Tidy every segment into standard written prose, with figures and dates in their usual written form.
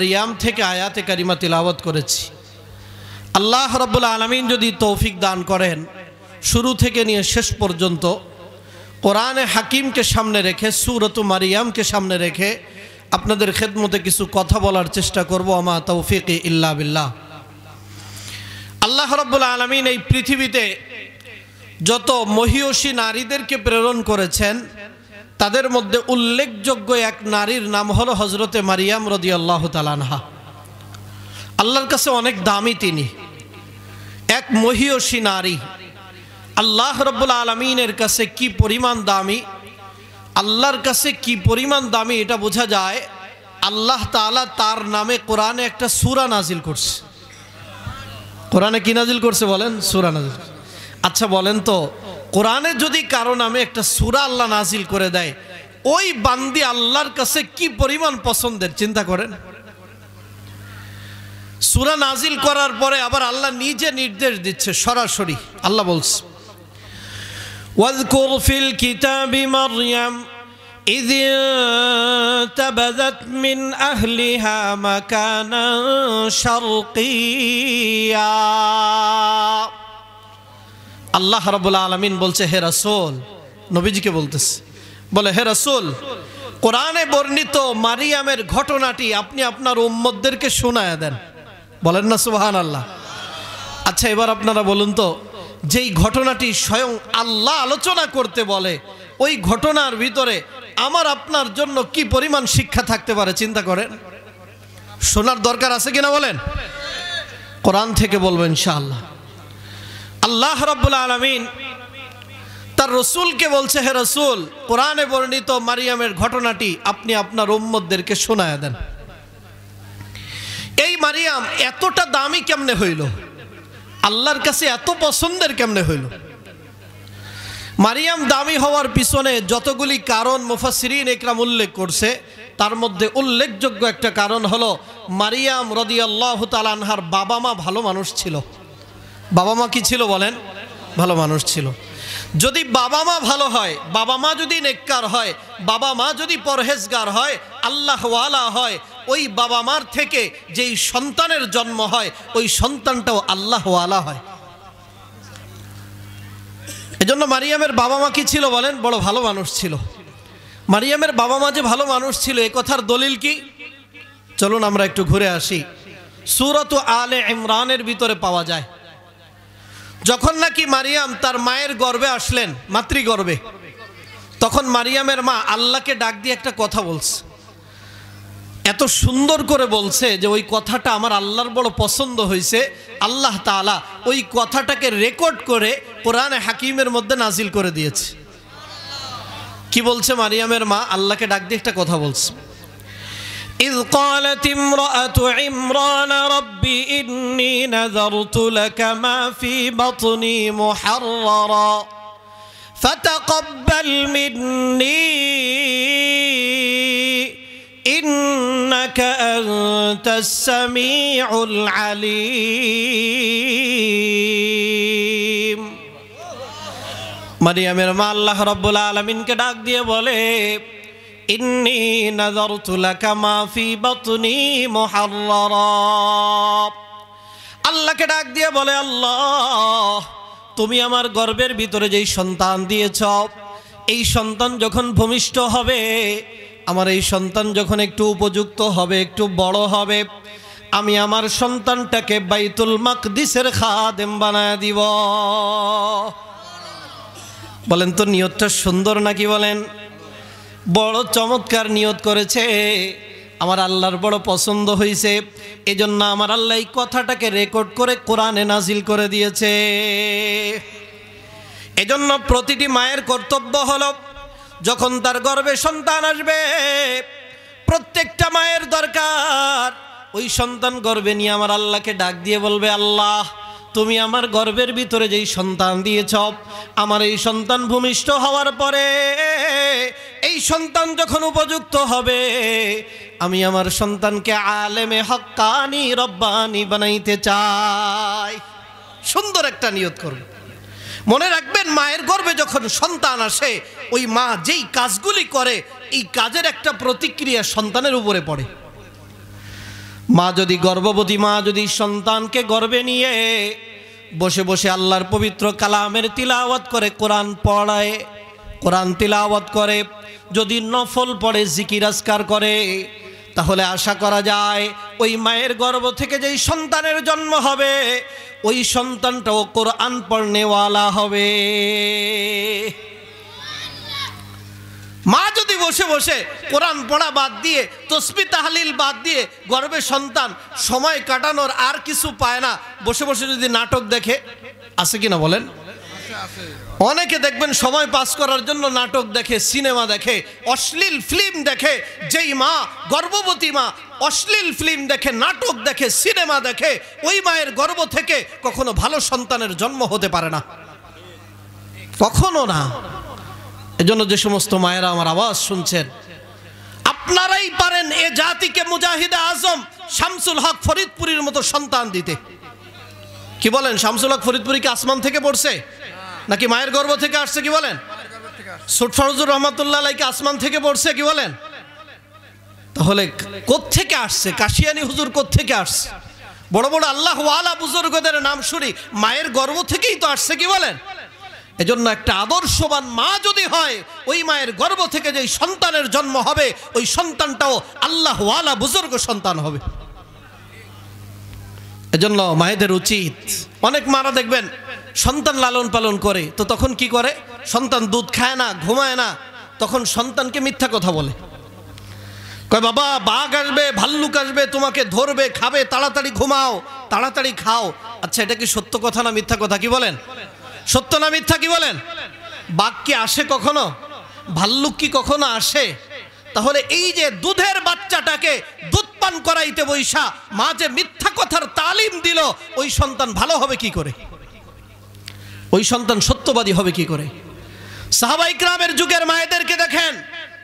মারিয়াম থেকে আয়াতে কারিমা তিলাওয়াত করেছি। আল্লাহ রাব্বুল আলামিন যদি তৌফিক দান করেন, শুরু থেকে নিয়ে শেষ পর্যন্ত কোরআনে হাকিমকে সামনে রেখে, সূরাতু মারিয়ামকে সামনে রেখে আপনাদের খেদমতে কিছু কথা বলার চেষ্টা করব। আমা তৌফিকি ইল্লা বিল্লাহ। আল্লাহ রাব্বুল আলামিন এই পৃথিবীতে যত মহিয়সী নারীদেরকে প্রেরণ করেছেন, তাদের মধ্যে উল্লেখযোগ্য এক নারীর নাম হলো হযরতে মারিয়াম রাদিয়াল্লাহু তাআলা আনহা। আল্লাহর কাছে অনেক দামি তিনি, এক মহিয়সী নারী। আল্লাহ রাব্বুল আলামিনের কাছে কি পরিমাণ দামি, আল্লাহর কাছে কি পরিমাণ দামি এটা বোঝা যায়। আল্লাহ তাআলা তার নামে কোরআনে একটা সূরা নাজিল করছে। কোরআনে কি নাজিল করছে বলেন? সূরা নাজিল। আচ্ছা বলেন তো, কোরআনে যদি কারো নামে একটা সূরা আল্লাহ নাজিল করে দেয়, ওই বান্দি আল্লাহর কাছে কি পরিমাণ পছন্দের চিন্তা করেন। সূরা নাজিল করার পরে আবার আল্লাহ নিজে নির্দেশ দিচ্ছে সরাসরি। আল্লাহ বলছে, ওয়াযকুর ফিল কিতাবি মারইয়াম ইয ইনতাবাযাত মিন আহলিহা মাকানান শারকিয়্যা। আল্লাহ রাব্বুল আলামিন বলছে, হে রাসূল, নবীজিকে বলতেছে, বলে হে রাসূল, কোরআনে বর্ণিত মারিয়ামের ঘটনাটি আপনি আপনার উম্মতদেরকে শোনায়া দেন। বলেন না সুবহানাল্লাহ। আচ্ছা এবার আপনারা বলুন তো, যেই ঘটনাটি স্বয়ং আল্লাহ আলোচনা করতে বলে, ওই ঘটনার ভিতরে আমার আপনার জন্য কি পরিমাণ শিক্ষা থাকতে পারে চিন্তা করেন। শোনার দরকার আছে কিনা বলেন? কোরআন থেকে বলবো ইনশাআল্লাহ। আল্লাহ রাব্বুল আলামিন তার রাসূলকে বলছে, হে রাসূল, কোরআনে বর্ণিত মারিয়ামের ঘটনাটি আপনি আপনার উম্মতদেরকে শোনায়া দেন। এই মারিয়াম এতটা দামি কেমনে হইল, আল্লাহর কাছে এত পছন্দের কেমনে হইল? মারিয়াম দামি হওয়ার পিছনে যতগুলি কারণ মুফাসসিরিন ইকরাম উল্লেখ করছে, তার মধ্যে উল্লেখযোগ্য একটা কারণ হলো মারিয়াম রাদিয়াল্লাহু তাআলা আনহার বাবা মা ভালো মানুষ ছিল। বাবা মা কি ছিল বলেন? ভালো মানুষ ছিল। যদি বাবা মা ভালো হয়, বাবা মা যদি নেককার হয়, বাবা মা যদি পরহেজগার হয়, আল্লাহওয়ালা হয়, ওই বাবা মার থেকে যেই সন্তানের জন্ম হয়, ওই সন্তানটাও আল্লাহওয়ালা হয়। এজন্য মারিয়ামের বাবা মা কি ছিল বলেন? বড় ভালো মানুষ ছিল। মারিয়ামের বাবা মা যে ভালো মানুষ ছিল, এ কথার দলিল কি? চলুন আমরা একটু ঘুরে আসি। সূরাতু আলে ইমরানের ভিতরে পাওয়া যায়, যখন নাকি মারিয়াম তার মায়ের গর্ভে আসলেন, মাতৃগর্ভে, তখন মারিয়ামের মা আল্লাহকে ডাক দিয়ে একটা কথা বলছে। এত সুন্দর করে বলছে যে ওই কথাটা আমার আল্লাহর বড় পছন্দ হয়েছে। আল্লাহ তাআলা ওই কথাটাকে রেকর্ড করে কোরআনে হাকিমের মধ্যে নাজিল করে দিয়েছে। কি বলছে মারিয়ামের মা? আল্লাহকে ডাক দিয়ে একটা কথা বলছে। إذ قالت امرأة عمران رب إني نذرت لك ما في بطني محررا فتقبل مني إنك أنت السميع العليم। মারিয়ামের মা আল্লাহ রাব্বুল আলামিনকে ডাক দিয়ে বলে, ইন্নী নাযারতু লাকা মা ফি বাতনি মুহাররারা। আল্লাহকে ডাক দিয়ে বলে, আল্লাহ, তুমি আমার গর্ভের ভিতরে যেই সন্তান দিয়েছ, এই সন্তান যখন ভূমিষ্ঠ হবে, আমার এই সন্তান যখন একটু উপযুক্ত হবে, একটু বড় হবে, আমি আমার সন্তানটাকে বাইতুল মাকদিসের খাদেম বানায় দিব। বলেন তো নিয়তটা সুন্দর নাকি বলেন? বড় চমৎকার নিয়ত করেছে, আমার আল্লাহর বড় পছন্দ হয়েছে। এজন্য আমার আল্লাহ এই কথাটাকে রেকর্ড করে কোরআনে নাজিল করে দিয়েছে। এজন্য প্রতিটি মায়ের কর্তব্য হলো, যখন তার গর্ভে সন্তান আসবে, প্রত্যেকটা মায়ের দরকার ওই সন্তান গর্ভে নিয়ে আমার আল্লাহকে ডাক দিয়ে বলবে, আল্লাহ, তুমি আমার গর্ভের ভিতরে যেই সন্তান দিয়েছ, আমার এই সন্তান ভূমিষ্ঠ হওয়ার পরে এই সন্তান যখন উপযুক্ত হবে, আমি আমার সন্তানকে আলেমে হক্কানি রব্বানি বানাইতে চাই। সুন্দর একটা নিয়ত করবে। মনে রাখবেন, মায়ের গর্ভে যখন সন্তান আসে, ওই মা যেই কাজগুলি করে, এই কাজের একটা প্রতিক্রিয়া সন্তানের উপরে পড়ে। মা যদি গর্ভবতী মা যদি সন্তানকে গর্ভে নিয়ে বসে বসে আল্লাহর পবিত্র কালামের তিলাওয়াত করে, কোরআন পড়ায়, কোরআন তিলাওয়াত করে, যদি নফল পড়ে, জিকির আজকার করে, তাহলে আশা করা যায় ওই মায়ের গর্ভ থেকে যেই সন্তানের জন্ম হবে ওই সন্তানটাও কোরআন পড়নেওয়ালা হবে। মা যদি বসে বসে কোরআন পড়া বাদ দিয়ে, তসবিহ তাহলিল বাদ দিয়ে গর্ভে সন্তান সময় কাটানোর আর কিছু পায় না, বসে বসে যদি নাটক দেখে, আছে কিনা বলেন? অনেকে দেখবেন সময় পাস করার জন্য নাটক দেখে, সিনেমা দেখে, অশ্লীল ফিল্ম দেখে। যেই মা গর্ভবতী মা অশ্লীল ফিল্ম দেখে, নাটক দেখে, সিনেমা দেখে, ওই মায়ের গর্ভ থেকে কখনো ভালো সন্তানের জন্ম হতে পারে না, কখনো না। এজন্য যে সমস্ত মায়েরা আমার আওয়াজ শুনছেন, আপনারাই পারেন এ জাতিকে মুজাহিদে আজম শামসুল হক ফরিদপুরীর মতো সন্তান দিতে। কি বলেন? শামসুল হক ফরিদপুরী কি আসমান থেকে পড়ছে নাকি মায়ের গর্ভ থেকে আসছে? কি বলেন? সুটফরজুর রহমাতুল্লাহ আলাইহি কি আসমান থেকে পড়ছে? কি বলেন? তাহলে কোত্থেকে আসছে? কাশিয়ানী হুজুর কোত্থেকে আসছে? বড় বড় আল্লাহ ওয়ালা বুজুর্গদের নাম শুনি মায়ের গর্ভ থেকেই তো আসছে। কি বলেন? এজন্য একটা আদর্শবান মা যদি হয়, ওই মায়ের গর্ভ থেকে যেই সন্তানের জন্ম হবে ওই সন্তানটাও আল্লাহ ওয়ালা বুজুর্গ সন্তান হবে। এজন্য মায়েদের উচিত, অনেক মারা দেখবেন সন্তান লালন পালন করে, তো তখন কি করে? সন্তান দুধ খায় না, ঘুমায় না, তখন সন্তানকে মিথ্যা কথা বলে, কয় বাবা বাঘ আসবে, ভাল্লুক আসবে, তোমাকে ধরবে, খাবে, তাড়াতাড়ি ঘুমাও, তাড়াতাড়ি খাও। আচ্ছা, এটা কি সত্য কথা না মিথ্যা কথা? কি বলেন? সত্য না মিথ্যা? কি বলেন? বাঘ কি আসে কখনো? ভাল্লুক কি কখনো আসে? তাহলে এই যে দুধের বাচ্চাটাকে দুধ পান করাইতে বৈশা মা যে মিথ্যা কথার তালিম দিল, ওই সন্তান ভালো হবে কি করে? ওই সন্তান সত্যবাদী হবে কি করে? সাহাবা ইকরামের যুগের মায়েদেরকে দেখেন,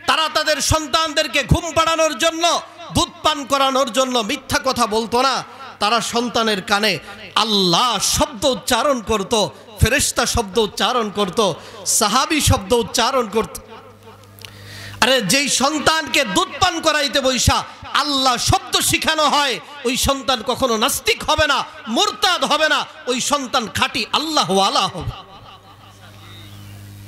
তারা তাদের সন্তানদেরকে ঘুম পাড়ানোর জন্য, দুধ পান করানোর জন্য মিথ্যা কথা বলতো না। তারা সন্তানের কানে আল্লাহ শব্দ উচ্চারণ করত, ফেরেশতা শব্দ উচ্চারণ করত, সাহাবী শব্দ উচ্চারণ করত। আরে যেই সন্তানকে দুধ পান করাইতে বৈশা আল্লাহ শব্দ শিখানো হয়, ওই সন্তান কখনো নাস্তিক হবে না, মুরতাদ হবে না, ওই সন্তান খাঁটি আল্লাহ ওয়ালা হবে।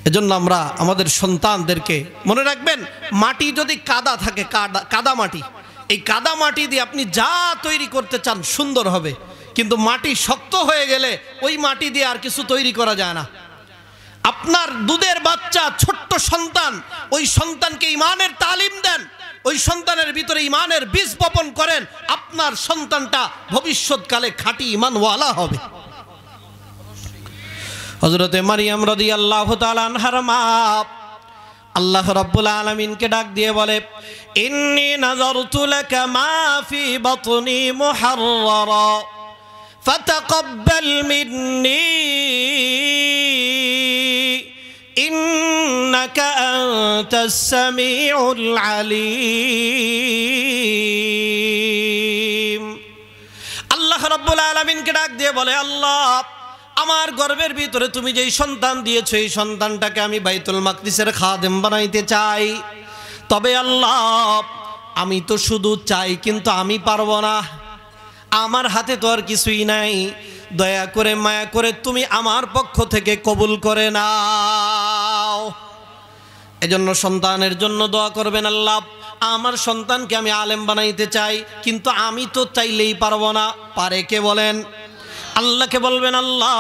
এজন্য আমরা আমাদের সন্তানদেরকে মনে রাখবেন, মাটি যদি কাদা থাকে, কাদা মাটি, এই কাদা মাটি দিয়ে আপনি যা তৈরি করতে চান সুন্দর হবে, কিন্তু মাটি শক্ত হয়ে গেলে ওই মাটি দিয়ে আর কিছু তৈরি করা যায় না। আপনার দুধের বাচ্চা, ছোট্ট সন্তান, ওই সন্তানকে ঈমানের তালিম দেন, ওই সন্তানের ভিতরে ঈমানের বীজ বপন করেন, আপনার সন্তানটা ভবিষ্যৎকালে খাঁটি ঈমানওয়ালা হবে। হযরতে মারিয়াম রাদিয়াল্লাহু তাআলা আনহার মা আল্লাহ রাব্বুল আলামিনকে ডাক দিয়ে বলে, ইন্নী নাযারতু লাকা মা ফি বাতনি মুহাররারা ফাতাকাব্বাল মিন্নী ইন্নাকা আনতাস সামিউল আলীম। আল্লাহ রাব্বুল আলামিনকে ডাক দিয়ে বলে, আল্লাহ, আমার গর্ভের ভিতরে তুমি যেই সন্তান দিয়েছো, এই সন্তানটাকে আমি বাইতুল মাকদিসের খাদেম বানাইতে চাই। তবে আল্লাহ, আমি তো শুধু চাই, কিন্তু আমি পারবো না, আমার হাতে তো আর কিছুই নাই। দয়া করে মায়া করে তুমি আমার পক্ষ থেকে কবুল করে নাও। এজন্য সন্তানের জন্য দোয়া করবেন, আল্লাহ আমার সন্তানকে আমি আলেম বানাইতে চাই, কিন্তু আমি তো চাইলেই পারবো না। পারে কে বলেন? আল্লাহকে বলবেন, আল্লাহ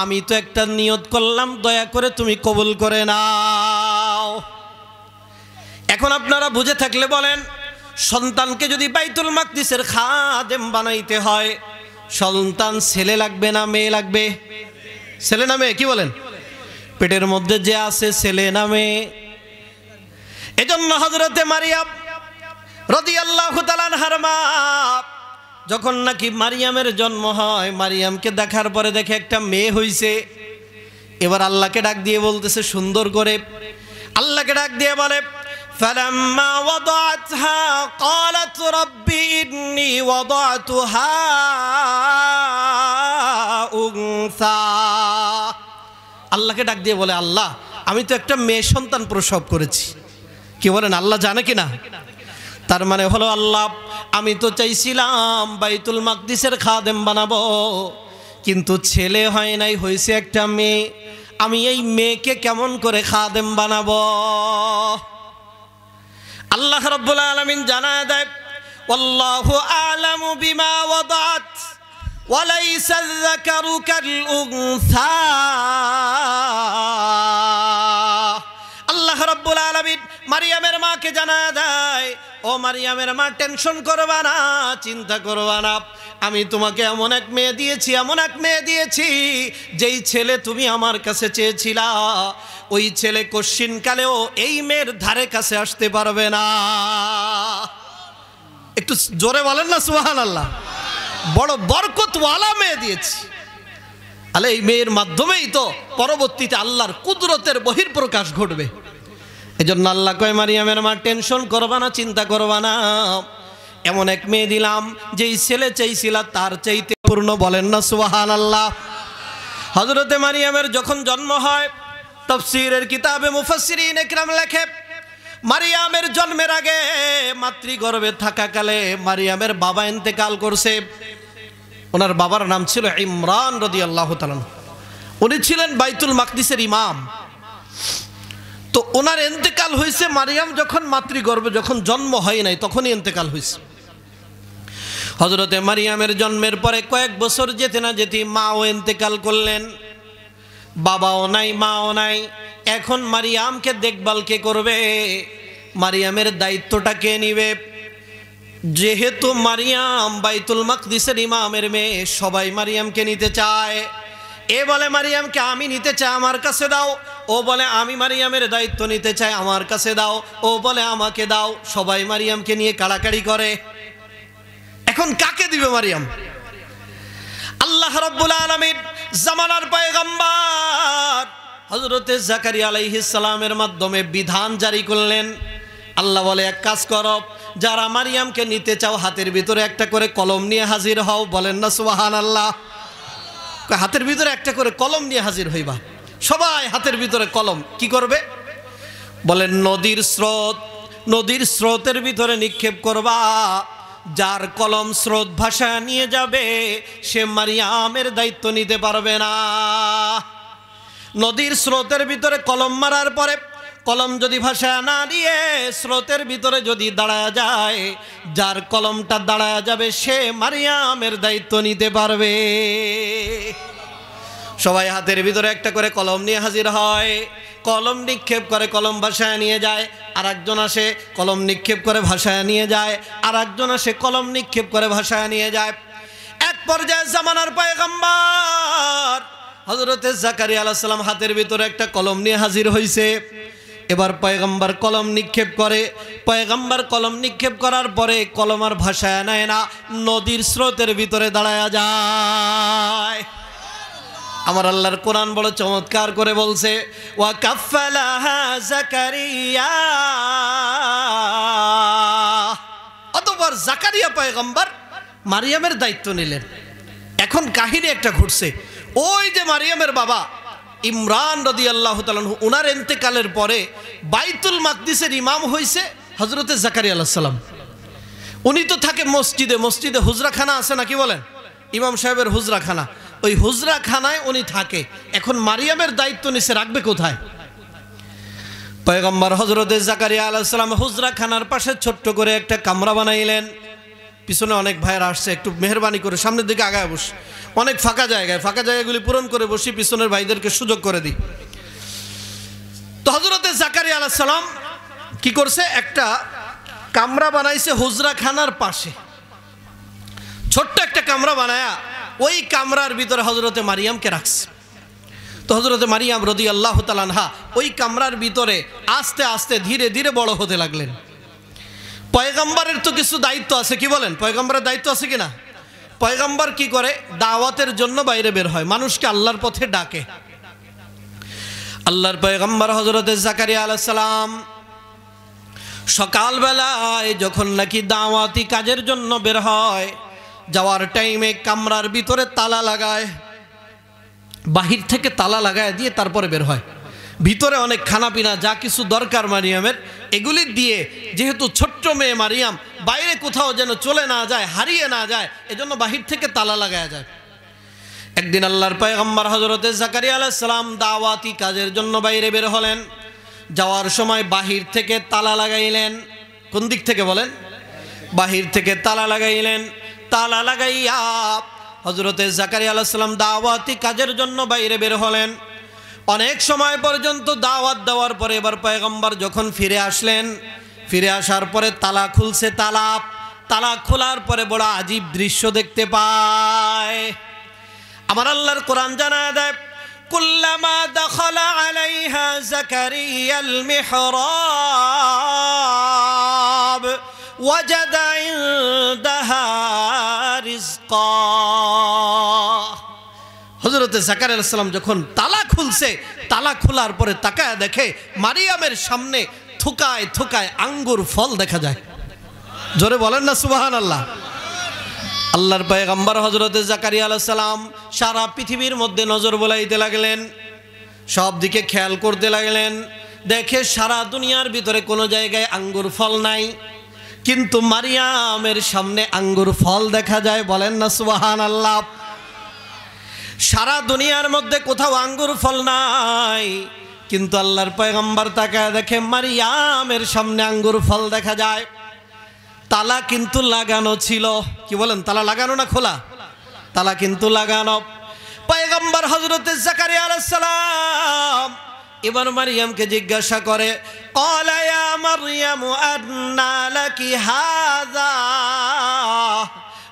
আমি তো একটা নিয়ত করলাম, দয়া করে তুমি কবুল করে নাও। এখন আপনারা বুঝে থাকলে বলেন, সন্তানকে যদি বাইতুল মাকদিসের খাদেম বানাইতে হয়, সন্তান ছেলে লাগবে না মেয়ে লাগবে? ছেলে না মেয়ে? কি বলেন? পেটের মধ্যে যে আছে ছেলে না মেয়ে? এজন্য হযরতে মারিয়াম রাদিয়াল্লাহু তাআলা আনহার মা যখন নাকি মারিয়ামের জন্ম হয়, মারিয়ামকে দেখার পরে দেখে একটা মেয়ে হইছে। এবার আল্লাহকে ডাক দিয়ে বলতেছে সুন্দর করে, আল্লাহকে ডাক দিয়ে বলে, ফালাম্মা ওয়াদাআতহা ক্বালাত রাব্বি ইন্নী ওয়াদাতুহা উনসা। আল্লাহকে ডাক দিয়ে বলে, আল্লাহ আমি তো একটা মেয়ে সন্তান প্রসব করেছি। কি বলেন? আল্লাহ জানে কিনা? তার মানে হলো আল্লাহ আমি তো চাইছিলাম বাইতুল মাকদিসের খাদেম বানাবো, কিন্তু ছেলে হয় নাই, হয়েছে একটা মেয়ে। আমি এই মেয়েকে কেমন করে খাদেম বানাবো? আল্লাহ রাব্বুল আলামিন জানায় দেয়, ওয়াল্লাহু আ'লামু বিমা ওয়াদাত ওয়ালাইসা যাকারু কাল উনসা। আল্লাহ রাব্বুল আলামিন মারিয়ামের মাকে জানায় দেয়, ও মারিয়ামের মা, টেনশন করবা না, চিন্তা করবা না, আমি তোমাকে এমন এক মেয়ে দিয়েছি, এমন এক মেয়ে দিয়েছি, যেই ছেলে তুমি আমার কাছে চেয়েছিলা, ওই ছেলে কশ্চিনকালেও এই মেয়ের ধারে কাছে আসতে পারবে না। একটু জোরে বলেন না সুবহানাল্লাহ। বড় বরকতওয়ালা মেয়ে দিয়েছি। আলে এই মেয়ের মাধ্যমেই তো পরবর্তীতে আল্লাহর কুদরতের বহির্প্রকাশ ঘটবে। এজন্য আল্লাহ কয়, মারিয়ামের মা টেনশন করবা না, চিন্তা করবা না, এমন এক মেয়ে দিলাম যেই ছেলে চাইছিলা তার চাইতে পূর্ণ। বলেন না সুবহানাল্লাহ। হযরতে মারিয়ামের যখন জন্ম হয়, তাফসীরের কিতাবে মুফাসসিরিন ইকরাম লেখে, মারিয়ামের জন্মের আগে মাতৃগর্ভে থাকাকালে মারিয়ামের বাবা ইন্তেকাল করছে। ওনার বাবার নাম ছিল ইমরান রাদিয়াল্লাহু তাআলা। উনি ছিলেন বাইতুল মাকদিসের ইমাম। তো ওনার ইন্তেকাল হয়েছে মারিয়াম যখন মাতৃগর্ভে, যখন জন্ম হয় নাই তখনই ইন্তেকাল হয়েছে। হযরতে মারিয়ামের জন্মের পরে কয়েক বছর যেতে না যেতে মাও ইন্তেকাল করলেন। বাবাও নাই, মাও নাই। এখন মারিয়ামকে দেখভাল কে করবে? মারিয়ামের দায়িত্বটা কে নিবে? যেহেতু মারিয়াম বাইতুল মাকদিসের ইমামের মেয়ে, সবাই মারিয়ামকে নিতে চায়। এ বলে মারিয়ামকে আমি নিতে চাই, আমার কাছে দাও। ও বলে আমি মারিয়ামের দায়িত্ব নিতে চাই, আমার কাছে দাও। ও বলে আমাকে দাও। সবাই মারিয়ামকে নিয়ে কাড়াকাড়ি করে। এখন কাকে দিবে মারিয়াম? আল্লাহ রাব্বুল আলামিন জামানার পয়গম্বর হযরতে জাকারিয়া আলাইহিস সালামের মাধ্যমে বিধান জারি করলেন। আল্লাহ বলে, এক কাজ করো, যারা মারিয়ামকে নিতে চাও হাতের ভিতরে একটা করে কলম নিয়ে হাজির হও। বলেন না সুবহানাল্লাহ। হাতের ভিতরে একটা করে কলম নিয়ে হাজির হইবা। সবাই হাতের ভিতরে কলম। কি করবে? বলেন নদীর স্রোত, নদীর স্রোতের ভিতরে নিক্ষেপ করবা। যার কলম স্রোত ভাষায় নিয়ে যাবে সে মারিয়ামের দায়িত্ব নিতে পারবে না। নদীর স্রোতের ভিতরে কলম মারার পরে কলম যদি ভাষায় না দিয়ে স্রোতের ভিতরে যদি দাঁড়ায় যায়, যার কলমটা দাঁড়ায় যাবে সে মারিয়ামের দায়িত্ব নিতে পারবে। সবাই হাতের ভিতরে একটা করে কলম নিয়ে হাজির হয়। কলম নিক্ষেপ করে, কলম ভাষায় নিয়ে যায়। আর একজন আসে, কলম নিক্ষেপ করে ভাষায় নিয়ে যায়। আর একজন আসে, কলম নিক্ষেপ করে ভাষায় নিয়ে যায়। এক পর্যায়ে জামানার পয়গম্বর হযরতে জাকারিয়া আলাইহিস সালাম হাতের ভিতরে একটা কলম নিয়ে হাজির হইছে। এবার পয়গম্বর কলম নিক্ষেপ করে। পয়গম্বর কলম নিক্ষেপ করার পরে কলম আর ভাষায় নেয় না, নদীর স্রোতের ভিতরে দাঁড়ায়া যায়। আমার আল্লাহর কোরআন বড় চমৎকার করে বলছে, ওয়া কাফালাহা জাকারিয়া। অতঃপর জাকারিয়া পয়গম্বর মারিয়ামের দায়িত্ব নিলেন। এখন কাহিনী একটা ঘটছে। ওই যে মারিয়ামের বাবা ইমরান রাদিয়াল্লাহু তাআলা আনহু, ওনার ইন্তেকালের পরে বাইতুল মাকদিসের ইমাম হইছে হযরতে জাকারিয়া আলাইহিস সালাম। উনি তো থাকে মসজিদে। মসজিদে হুজরাখানা আছে নাকি বলেন? ইমাম সাহেবের হুজরাখানা, ওই হুজরাখানায় উনি থাকে। এখন মারিয়ামের দায়িত্ব নিছে, রাখবে কোথায়? পয়গম্বর হযরতে জাকারিয়া আলাইহিস সালাম হুজরাখানার পাশে ছোট্ট করে একটা কামরা বানাইলেন। পিছনে অনেক ভাইরা আসছে, একটু মেহরবানি করে সামনের দিকে আগায় বস। অনেক ফাঁকা জায়গাগুলি পূরণ করে বসি, পিছনের ভাইদেরকে সুযোগ করে দিই। তো হযরতে জাকারিয়া আলাইহিস সালাম কি করছে? একটা কামরা বানাইছে হুজরাখানার পাশে। ছোট্ট একটা কামরা বানায়া ওই কামরার ভিতরে হযরতে মারিয়ামকে রাখছে। তো হযরতে মারিয়াম রাদিয়াল্লাহু তাআলা আনহা ওই কামরার ভিতরে আস্তে আস্তে ধীরে ধীরে বড় হতে লাগলেন। পয়গম্বরের তো কিছু দায়িত্ব আছে, কি বলেন? পয়গম্বরের দায়িত্ব আছে কিনা? পয়গম্বর কি করে? দাওয়াতের জন্য বাইরে বের হয়, মানুষকে আল্লাহর পথে ডাকে। আল্লাহর পয়গম্বর হযরতে জাকারিয়া আলাইহিস সালাম সকালবেলায় যখন নাকি দাওয়াতি কাজের জন্য বের হয়, যাওয়ার টাইমে কামরার ভিতরে তালা লাগায়, বাহির থেকে তালা লাগায় দিয়ে তারপরে বের হয়। ভিতরে অনেক খানাপিনা যা কিছু দরকার মারিয়ামের, এগুলি দিয়ে যেহেতু ছোট্ট মেয়ে মারিয়াম বাইরে কোথাও যেন চলে না যায়, হারিয়ে না যায়, এজন্য বাহির থেকে তালা লাগায়া যায়। একদিন আল্লাহর পয়গম্বর হযরতে জাকারিয়া আলাইহিস সালাম দাওয়াতি কাজের জন্য বাইরে বের হলেন। যাওয়ার সময় বাহির থেকে তালা লাগাইলেন। কোন দিক থেকে বলেন? বাহির থেকে তালা লাগাইলেন। তালা লাগাইয়া হযরতে জাকারিয়া আলাইহিস সালাম দাওয়াতি কাজের জন্য বাইরে বের হলেন। অনেক সময় পর্যন্ত দাওয়াত দেওয়ার পরে এবার পয়গম্বর যখন ফিরে আসলেন, ফিরে আসার পরে তালা খুলছে। তালা খোলার পরে বড় আজীব দৃশ্য দেখতে পায়। আমার আল্লাহর কোরআন জানায় দেয়, কুল্লামা দাখালা আলাইহা জাকারিয়াল মিহরাব ওয়াজাদা ইনদাহা রিজকা। হযরতে জাকারিয়া আলাইহিস সালাম যখন তালা খুলছে, তালা খোলার পরে তাকায় দেখে মারিয়ামের সামনে থুকায় থুকায় আঙ্গুর ফল দেখা যায়। জোরে বলেন না সুবহানাল্লাহ। আল্লাহর পয়গম্বর হযরতে জাকারিয়া আলাইহিস সালাম সারা পৃথিবীর মধ্যে নজর বোলাইতে লাগলেন, সব দিকে খেয়াল করতে লাগলেন। দেখে সারা দুনিয়ার ভিতরে কোনো জায়গায় আঙ্গুর ফল নাই, কিন্তু মারিয়ামের সামনে আঙ্গুর ফল দেখা যায়। বলেন না সুবহানাল্লাহ। সারা দুনিয়ার মধ্যে কোথাও আঙ্গুর ফল নাই, কিন্তু আল্লাহর পয়গম্বর তাকায় দেখে মারিয়ামের সামনে আঙ্গুর ফল দেখা যায়। তালা কিন্তু লাগানো ছিল। কি বলেন? তালা লাগানো না খোলা? তালা কিন্তু লাগানো। পয়গম্বর হযরতে জাকারিয়া আলাইহিস সালাম এবার মারিয়ামকে জিজ্ঞাসা করে, ক্বালা ইয়া মারইয়াম আন্না লাকি হাযা।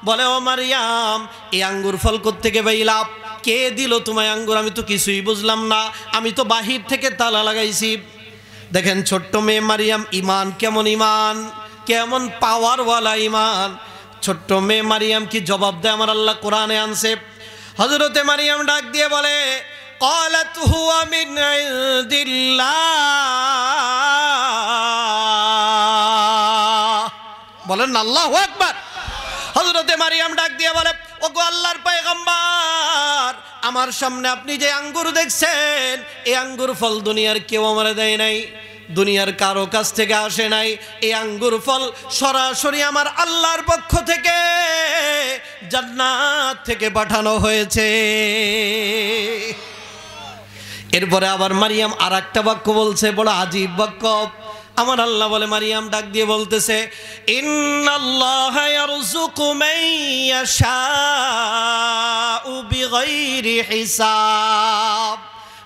বলে, ও মারিয়াম, এই আঙ্গুর ফল কোত্থেকে পাইলা? কে দিল তোমায় আঙ্গুর? আমি তো কিছুই বুঝলাম না, আমি তো বাহির থেকে তালা লাগাইছি। দেখেন ছোট্ট মেয়ে মারিয়াম, ইমান কেমন, ইমান কেমন পাওয়ারওয়ালা ইমান। ছোট্ট মেয়ে মারিয়াম কি জবাব দেয় আমার আল্লাহ কোরআনে আনছে। হযরতে মারিয়াম ডাক দিয়ে বলে, ক্বালাত হুয়া মিন ইনদিল্লাহ। বলেন আল্লাহু আকবার। হযরতে মারিয়াম ডাক দিয়ে বলে, ওগো আল্লাহর পয়গম্বর, আমার সামনে আপনি যে আঙ্গুর দেখছেন, এই আঙ্গুর ফল দুনিয়ার কেউ আমারে দেয় নাই, দুনিয়ার কারো কাছ থেকে আসে নাই। এই আঙ্গুর ফল সরাসরি আমার আল্লাহর পক্ষ থেকে, জান্নাত থেকে পাঠানো হয়েছে। এরপরে আবার মারিয়াম আর একটা বাক্য বলছে, বড় আজীব বাক্য। আমার আল্লাহ বলে, মারিয়াম ডাক দিয়ে বলতেছে, ইন্নাল্লাহা ইয়ারযুকু মান ইয়াশাউ বিগাইরি হিসাব।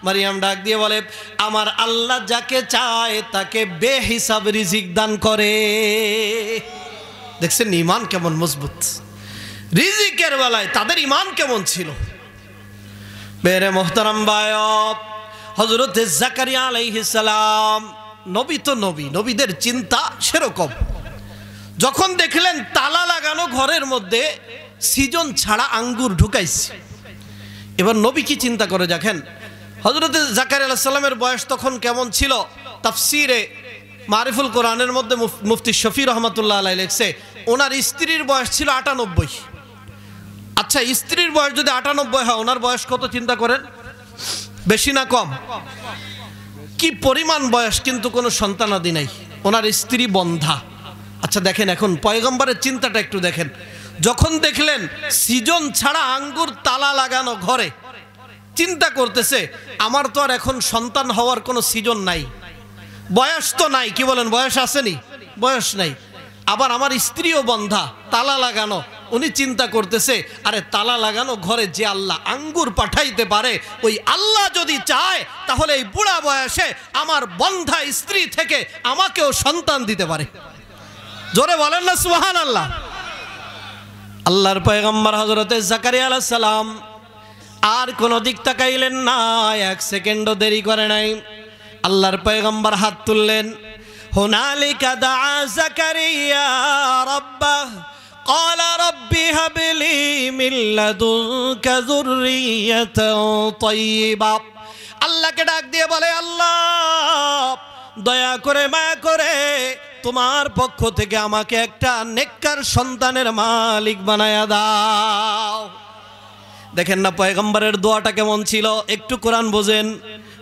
মারিয়াম ডাক দিয়ে বলে, আমার আল্লাহ যাকে চায় তাকে বেহিসাব রিজিক দান করে। দেখছেন ঈমান কেমন মজবুত। রিজিকের বেলায় তাদের ঈমান কেমন ছিল। মেরে মোহতারাম বায়ব, হযরতে জাকারিয়া আলাইহিস সালাম নবী তো নবী, নবীদের চিন্তা সেরকম। যখন দেখলেন তালা লাগানো ঘরের মধ্যে সিজন ছাড়া আঙ্গুর ঢুকাইছে, এবার নবী কি চিন্তা করে দেখেন। হযরতে জাকারিয়া আলাইহিস সালামের বয়স তখন কেমন ছিল? তাফসিরে মারিফুল কোরআনের মধ্যে মুফতি শফি রহমাতুল্লাহ আলাইহি লিখছে, ওনার স্ত্রীর বয়স ছিল ৯৮। আচ্ছা, স্ত্রীর বয়স যদি ৯৮ হয়, ওনার বয়স কত চিন্তা করেন? বেশি না কম? কি পরিমাণ বয়স, কিন্তু কোনো সন্তানাদি নাই, ওনার স্ত্রী বন্ধা। আচ্ছা দেখেন, এখন পয়গম্বরের চিন্তাটা একটু দেখেন। যখন দেখলেন সিজন ছাড়া আঙ্গুর তালা লাগানো ঘরে, চিন্তা করতেছে আমার তো আর এখন সন্তান হওয়ার কোনো সিজন নাই, বয়স তো নাই। কি বলেন, বয়স আসেনি? বয়স নাই। আবার আমার স্ত্রীও বন্ধা, তালা লাগানো। উনি চিন্তা করতেছে, আরে তালা লাগানো ঘরে যে আল্লাহ আঙ্গুর পাঠাইতে পারে, ওই আল্লাহ যদি চায় তাহলে এই বুড়া বয়সে আমার বন্ধা স্ত্রী থেকে আমাকেও সন্তান দিতে পারে। জোরে বলেন না সুবহানাল্লাহ। আল্লাহর পয়গম্বর হযরতে জাকারিয়া আলাইহিস সালাম আর কোন দিক তাকাইলেন না, এক সেকেন্ডও দেরি করে নাই। আল্লাহর পয়গম্বর হাত তুললেন। হুনালিকা দাআ জাকারিয়া রাব্বাহ قال رب هب لي من لدنك ذرية طيبة। আল্লাহকে ডাক দিয়ে বলে, আল্লাহ দয়া করে মায়া করে তোমার পক্ষ থেকে আমাকে একটা নেককার সন্তানের মালিক বানায়া দাও। দেখেন না পয়গম্বরের দোয়াটা কেমন ছিল, একটু কোরআন বোঝেন।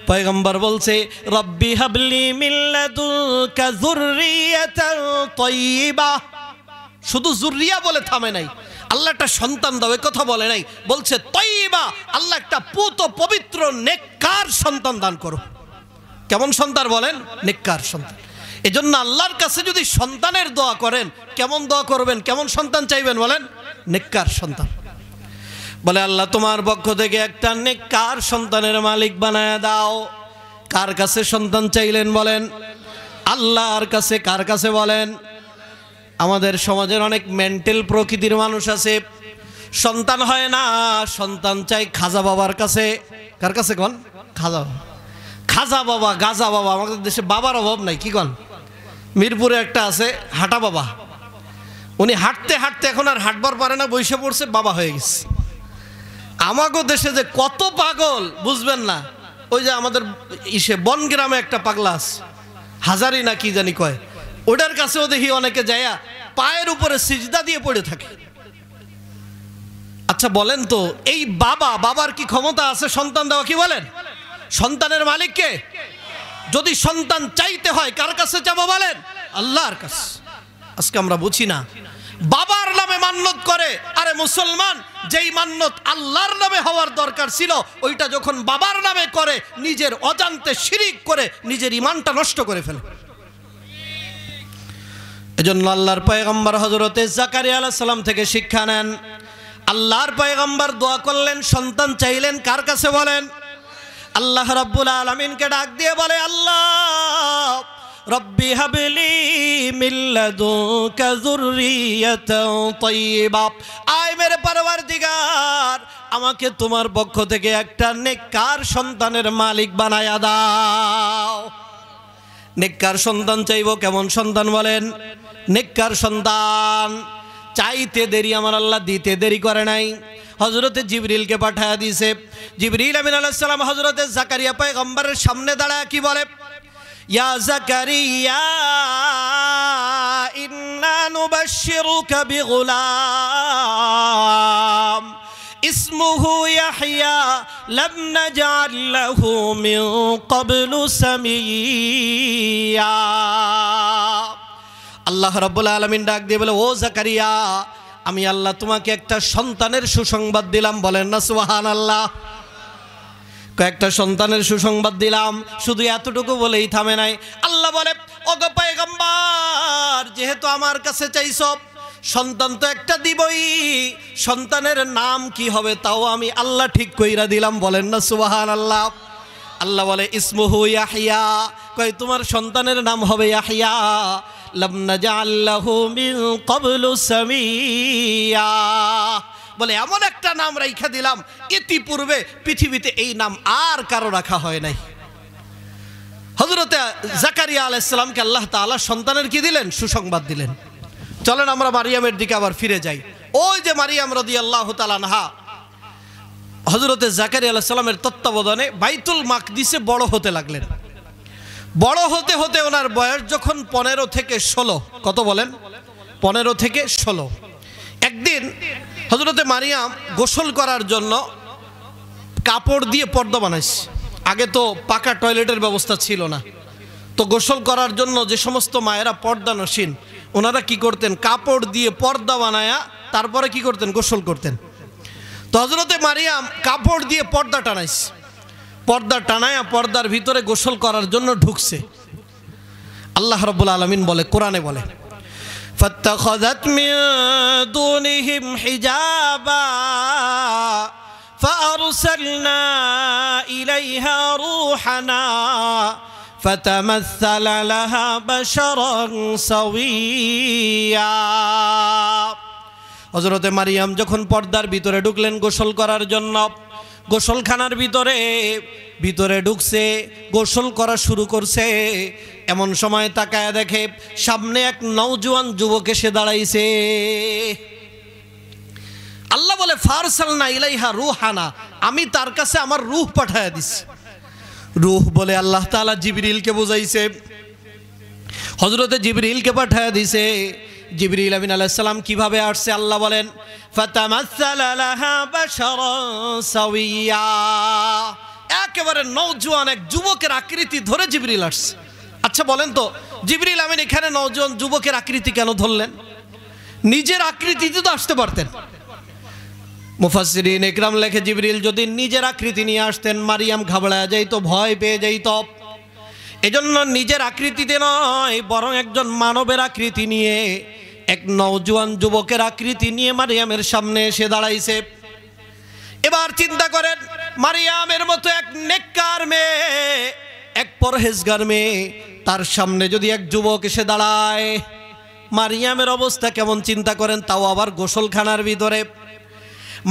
পয়গম্বর বলছে রব্বি হাবলি মিন লাদুনকা যুররিয়াতান তাইয়্যিবা। শুধু যুররিয়া বলে থামে নাই, আল্লাহ একটা সন্তান দাও এ কথা বলে নাই, বলছে তাইয়্যিবা, আল্লাহ একটা পুত পবিত্র নেককার সন্তান দান করো। কেমন সন্তান বলেন? নেককার সন্তান। এজন্য আল্লাহর কাছে যদি সন্তানের দোয়া করেন, কেমন দোয়া করবেন, কেমন সন্তান চাইবেন বলেন? নেককার সন্তান। বলে আল্লাহ তোমার পক্ষ থেকে একটা নেককার সন্তানের মালিক বানায় দাও। কার কাছে সন্তান চাইলেন বলেন? আল্লাহর কাছে। কার কাছে বলেন? আমাদের সমাজের অনেক মেন্টাল প্রকৃতির মানুষ আছে, সন্তান হয় না, সন্তান চাই খাজা বাবার কাছে। কার কাছে কোন? খাজা বাবা। খাজা বাবা, গাজা বাবা। আমাদের দেশে বাবার অভাব নাই, কি কোন? মিরপুরে একটা আছে হাঁটা বাবা, উনি হাঁটতে হাঁটতে এখন আর হাঁটবার পারে না, বসে পড়ছে, বাবা হয়ে গেছে। আমাগো দেশে যে কত পাগল বুঝবেন না। ওই যে আমাদের বনগ্রামে একটা পাগলা আছে, হাজারি না কি জানি কয়, ওটার কাছেও দেখি অনেকে যায়া পায়ের উপরে সিজদা দিয়ে পড়ে থাকে। আচ্ছা বলেন তো, এই বাবার কি ক্ষমতা আছে সন্তান দেওয়া? কি বলেন? সন্তানের মালিক কে? যদি সন্তান চাইতে হয় কার কাছে যাবো বলেন? আল্লাহর কাছে। আজকে আমরা বুঝি না, বাবার নামে মান্নত করে। আরে মুসলমান, যেই মান্নত আল্লাহর নামে হওয়ার দরকার ছিল, ওইটা যখন বাবার নামে করে, নিজের অজান্তে শিরিক করে নিজের ঈমানটা নষ্ট করে ফেলে। এজন্য আল্লাহর পয়গম্বর হযরতে জাকারিয়া আলাইহিস সালাম থেকে শিক্ষা নেন। আল্লাহর পয়গম্বর দোয়া করলেন, সন্তান চাইলেন, কার কাছে বলেন? আল্লাহ রাব্বুল আলামিনকে ডাক দিয়ে বলে, আল্লাহ রব্বি হাবলি মিন লাদুনকা যুররিয়াতান তাইয়্যিবা। আয় মেরে পরওয়ারদিগার, আমাকে তোমার পক্ষ থেকে একটা নেককার সন্তানের মালিক বানায়া দাও। নেককার সন্তান চাইবো, কেমন সন্তান বলেন? নেককার সন্তান। চাইতে দেরি আমার আল্লাহ দিতে দেরি করে নাই। হযরতে জিবরিলকে পাঠায়া দিয়েছে। জিবরিল আমিন আলাইহিস সালাম হযরতে জাকারিয়া পয়গম্বরের সামনে দাঁড়ায় কি বলে? ইয়া জাকারিয়া ইন্না নুবাশশিরুকা বিগুলাম ইসমুহু ইয়াহইয়া লাম নাজআল লাহু মিন ক্বাবলু সামিয়্যা। আল্লাহ রাব্বুল আলামিন ডাক দিয়ে বলে, ও জাকারিয়া, আমি আল্লাহ তোমাকে একটা সন্তানের সুসংবাদ দিলাম। বলেন না সুবহানাল্লাহ। কয়েকটা সন্তানের সুসংবাদ দিলাম, শুধু এতটুকু বলেই থামে নাই। আল্লাহ বলে, ওগো পয়গম্বর, যেহেতু আমার কাছে চাইছো, সন্তান তো একটা দিবই, সন্তানের নাম কি হবে তাও আমি আল্লাহ ঠিক কইরা দিলাম। বলেন না সুবহানাল্লাহ। আল্লাহ বলে ইসমুহু ইয়াহইয়া, কয় তোমার সন্তানের নাম হবে ইয়াহইয়া। লাম নাজআল লাহু মিন ক্বাবলু সামিয়্যা, বলে এমন একটা নাম রাইখা দিলাম, ইতিপূর্বে পৃথিবীতে এই নাম আর কারো রাখা হয় নাই। হযরতে জাকারিয়া আলাইহিস সালামকে আল্লাহ তাআলা সন্তানের কি দিলেন? সুসংবাদ দিলেন। চলেন আমরা মারিয়ামের দিকে আবার ফিরে যাই। ওই যে মারিয়াম রাদিয়াল্লাহু তাআলা আনহা হযরতে জাকারিয়া আলাইহিস সালামের তত্ত্বাবধানে বাইতুল মাকদিসে বড় হতে লাগলেন। বড় হতে হতে ওনার বয়স যখন 15 থেকে 16, কত বলেন? 15 থেকে 16। একদিন হযরতে মারিয়াম গোসল করার জন্য কাপড় দিয়ে পর্দা বানাইছে। আগে তো পাকা টয়লেটের ব্যবস্থা ছিল না, তো গোসল করার জন্য যে সমস্ত মায়েরা পর্দানসীন, ওনারা কি করতেন? কাপড় দিয়ে পর্দা বানায়া তারপরে কি করতেন? গোসল করতেন। তো হযরতে মারিয়াম কাপড় দিয়ে পর্দা টানাইছে। পর্দা টানায়া পর্দার ভিতরে গোসল করার জন্য ঢুকছে। আল্লাহ রাব্বুল আলামিন বলে, কোরআনে বলে, ফাত্তাখাযাত মিন দুনিহিম হিজাবা ফাআরসালনা ইলাইহা রূহানা ফাতামাসসালা লাহা বাশারান সাওয়্যা। হযরতে মারিয়াম যখন পর্দার ভিতরে ঢুকলেন গোসল করার জন্য, গোসলখানার ভিতরে ঢুকছে, গোসল করা শুরু করছে। এমন সময় তাকায় দেখে সামনে এক নওজোয়ান যুবক এসে দাঁড়াইছে। আল্লাহ বলে, ফারসালনা ইলাইহা রূহানা, আমি তার কাছে আমার রূহ পাঠায়া দিছি। রূহ বলে আল্লাহ তাআলা জিবরিলকে বুঝাইছে, হযরতে জিবরিলকে পাঠায়া দিছে। জিবরিল আমিন আলাইহিস সালাম কিভাবে আসছে? আল্লাহ বলেন, ফাতামাসসালা লাহা বাশারান সাওয়্যা, এক একেবারে নওজোয়ান এক যুবকের আকৃতি ধরে জিবরিল আসছে। আচ্ছা বলেন তো, জিবরিল আমিন এখানে নওজোয়ান যুবকের আকৃতি কেন ধরলেন? নিজের আকৃতিতে তো আসতে পারতেন। মুফাসসিরিন ইকরাম লেখে, জিবরিল যদি নিজের আকৃতি নিয়ে আসতেন মারিয়াম ঘাবড়ায় যাইত, ভয় পেয়ে যাইত। এজন্য নিজের আকৃতিতে নয়, বরং একজন মানবের আকৃতি নিয়ে, এক নওজোয়ান যুবকের আকৃতি নিয়ে মারিয়ামের সামনে এসে দাঁড়াইছে। এবার চিন্তা করেন, মারিয়ামের মতো এক নেককার মেয়ে, এক পরহেজগার মেয়ে, তার সামনে যদি এক যুবক এসে দাঁড়ায়, মারিয়ামের অবস্থা কেমন চিন্তা করেন, তাও আবার গোসলখানার ভিতরে।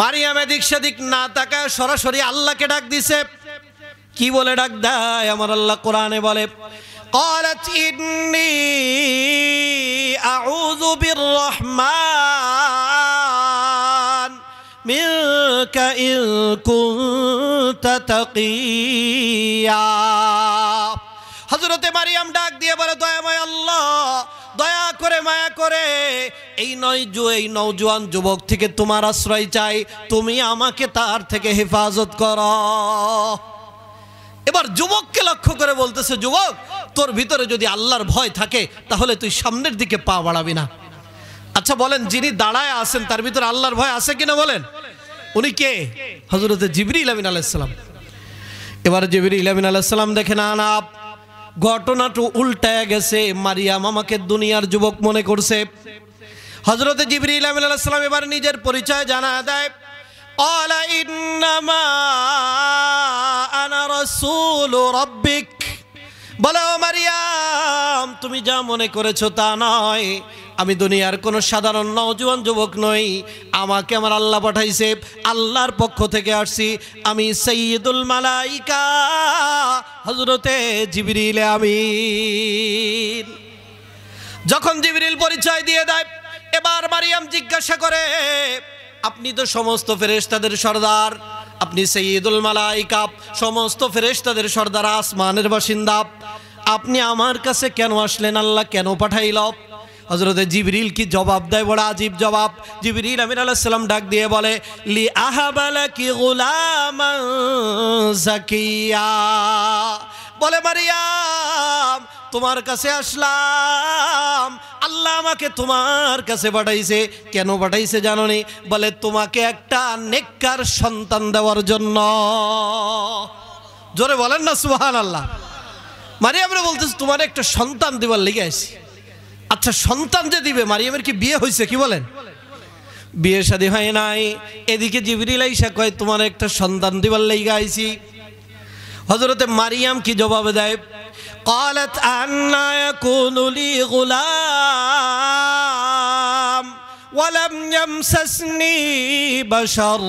মারিয়াম এদিক সেদিক না তাকায় সরাসরি আল্লাহকে ডাক দিছে। কি বলে ডাক দেয়? আমার আল্লাহ কোরআনে বলে, قالت إني أعوذ بالرحمن منك إن كنت تقيا। হযরতে মারিয়াম ডাক দিয়ে বলে, দয়াময় আল্লাহ, দয়া করে মায়া করে এই নওজোয়ান যুবক থেকে তোমার আশ্রয় চাই, তুমি আমাকে তার থেকে হেফাজত করো। এবার যুবককে লক্ষ্য করে বলতেছে, যুবক, তোর ভিতরে যদি আল্লাহর ভয় থাকে তাহলে তুই সামনের দিকে পা বাড়াবি না। আচ্ছা বলেন, যিনি দাঁড়ায় আছেন তার ভিতরে আল্লাহর ভয় আছে কিনা বলেন? উনি কে? হযরতে জিবরিল আমিন আলাইহিস সালাম। এবার জিবরিল আমিন আলাইহিস সালাম দেখে, না না, ঘটনাটা উল্টায় গেছে, মারিয়াম আমাকে দুনিয়ার যুবক মনে করছে। হযরতে জিবরিল আমিন আলাইহিস সালাম এবার নিজের পরিচয় জানায় দেয়। قال إنما أنا رسول ربك। বলে, ও মারিয়াম, তুমি যা মনে করেছো তা নয়, আমি দুনিয়ার কোনো সাধারণ নওজোয়ান যুবক নই, আমাকে আমার আল্লাহ পাঠাইছে, আল্লাহর পক্ষ থেকে আসছি, আমি সাইয়্যিদুল মালাইকা হযরতে জিবরিল আমিন। যখন জিবরিল পরিচয় দিয়ে দেয়, এবার মারিয়াম জিজ্ঞাসা করে, আপনি তো সমস্ত ফেরেশতাদের সর্দার, আপনি সাইয়্যিদুল মালাইকা, সমস্ত ফেরেশতাদের সর্দার, আসমানের বাসিন্দা, আপনি আমার কাছে কেন আসলেন? আল্লাহ কেন পাঠাইল? হযরতে জিবরিল কি জবাব দেয়, বড় আজীব জবাব। জিবরিল আমিন আলাইহিস সালাম ডাক দিয়ে বলে, লি আহাবালাকি গুলামান যাকিয়া। বলে, মারিয়াম, তোমার কাছে আসলাম, আল্লাহ আমাকে তোমার কাছে পাঠাইছে। কেন পাঠাইছে জানো নি? বলে, তোমাকে একটা নেককার সন্তান দেওয়ার জন্য। জোরে বলেন না সুবহানাল্লাহ। মারিয়ামরে বলতেছে, তোমার একটা সন্তান দিবার লেগে আইছি। আচ্ছা, সন্তান যে দিবে, মারিয়ামের কি বিয়ে হয়েছে? কি বলেন? বিয়ে শাদী হয় নাই। এদিকে জিবরিল আইসা কয়, তোমার একটা সন্তান দিবার লেগে আইছি। হযরতে মারিয়াম কি জবাব দেয়? قالت أنى يكون لي غلام ولم يمسسني بشر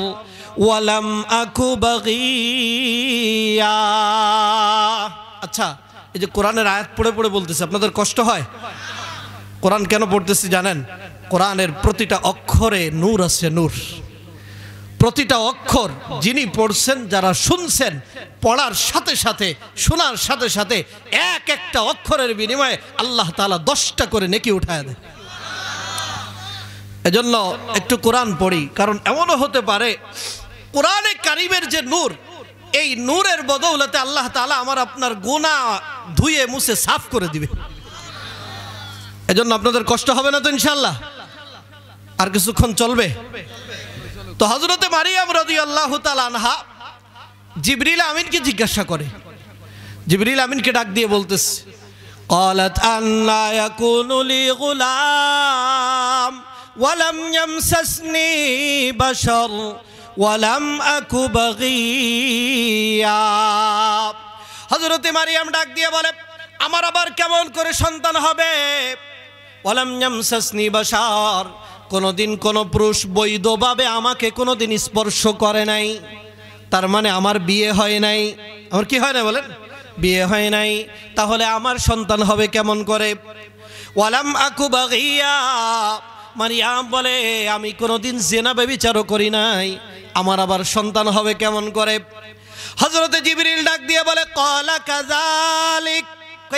ولم أك بغيا। আচ্ছা, এই যে কোরআনের আয়াত পড়ে পড়ে বলতেছে, আপনাদের কষ্ট হয়? কোরআন কেন পড়তেছি জানেন? কোরআনের প্রতিটা অক্ষরে নূর আছে, নূর। প্রতিটা অক্ষর যিনি পড়ছেন, যারা শুনছেন, পড়ার সাথে সাথে, শোনার সাথে সাথে এক একটা অক্ষরের বিনিময়ে আল্লাহ তাআলা 10টা করে নেকি উঠায় দেয়। এজন্য একটু কোরআন পড়ি, কারণ এমনও হতে পারে কোরআনে কারিমের যে নূর, এই নূরের বদৌলতে আল্লাহ তাআলা আমার আপনার গুনাহ ধুয়ে মুছে সাফ করে দিবে। এজন্য আপনাদের কষ্ট হবে না তো ইনশাআল্লাহ? আর কিছুক্ষণ চলবে তো। হযরতে মারিয়াম রাদিয়াল্লাহু তাআলা আনহা জিবরিল আমিনকে জিজ্ঞাসা করে, জিবরিল আমিনকে ডাক দিয়ে বলতেছে, قالت أنى يكون لي غلام ولم يمسسني بشر ولم أك بغيا। হযরতে মারিয়াম ডাক দিয়ে বলে, আমার আবার কেমন করে সন্তান হবে? ওয়ালাম ইয়ামসাসনি বাশার, কোনোদিন কোনো পুরুষ বৈধভাবে আমাকে কোনোদিন স্পর্শ করে নাই, তার মানে আমার বিয়ে হয় নাই। আমার কি হয় না বলেন? বিয়ে হয় নাই, তাহলে আমার সন্তান হবে কেমন করে? ওয়ালাম আকু বাগিয়া, মারিয়াম বলে, আমি কোনোদিন জিনা ব্যভিচারও করি নাই, আমার আবার সন্তান হবে কেমন করে? হযরতে জিবরিল ডাক দিয়ে বলে, ক্বালা কাযালিক,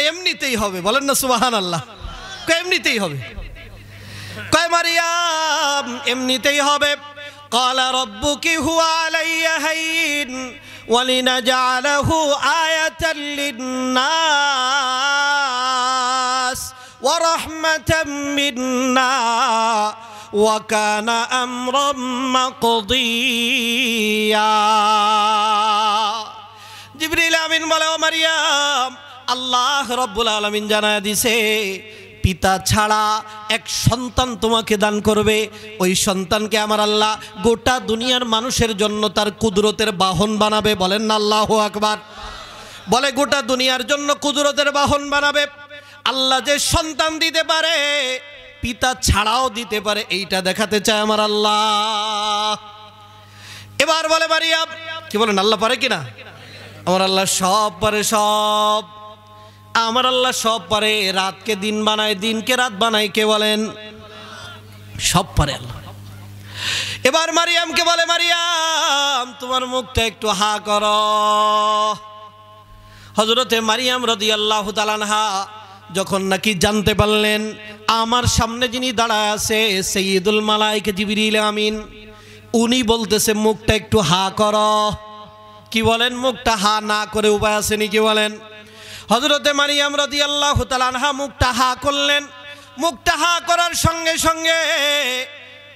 এমনিতেই হবে। বলেন না সুবহানাল্লাহ। এমনিতেই হবে। কয় মারিয়াম, এমনিতেই হবে। ক্বালা রাব্বুকি হুয়া আলাইয়া হাইয়িন ولنجعله آية للناس ورحمة منا وكان أمرا مقضيا জিবরিল আমিন বলে, ও মারিয়াম, আল্লাহ রব্বুল আলামিন জানায় দিছে পিতা ছাড়া এক সন্তান তোমাকে দান করবে। ওই সন্তানকে আমার আল্লাহ গোটা দুনিয়ার মানুষের জন্য তার কুদরতের বাহন বানাবে। বলেন না আল্লাহু আকবার। বলে গোটা দুনিয়ার জন্য কুদরতের বাহন বানাবে। আল্লাহ যে সন্তান দিতে পারে পিতা ছাড়াও দিতে পারে, এইটা দেখাতে চায় আমার আল্লাহ। এবার বলে মারিয়াম, কি বলেন আল্লাহ পারে কিনা? আমার আল্লাহ সব পারে, সব। আমার আল্লাহ সব পারে। রাতকে দিন বানায়, দিনকে রাত বানায় কে বলেন? সব পারে আল্লাহ। এবার মারিয়ামকে বলে, মারিয়াম তোমার মুখটা একটু হা করো। হযরতে মারিয়াম রাদিয়াল্লাহু তাআলা আনহা যখন নাকি জানতে পারলেন আমার সামনে যিনি দাঁড়ায় আছে সাইয়্যিদুল মালায়েকা জিবরিল আমিন, উনি বলতেছে মুখটা একটু হা করো। কি বলেন? মুখটা হা না করে উপায় আছে নাকি বলেন? হযরতে মারিয়াম রাদিয়াল্লাহু তাআলা আনহা মুখটা হা করলেন। মুখটা হা করার সঙ্গে সঙ্গে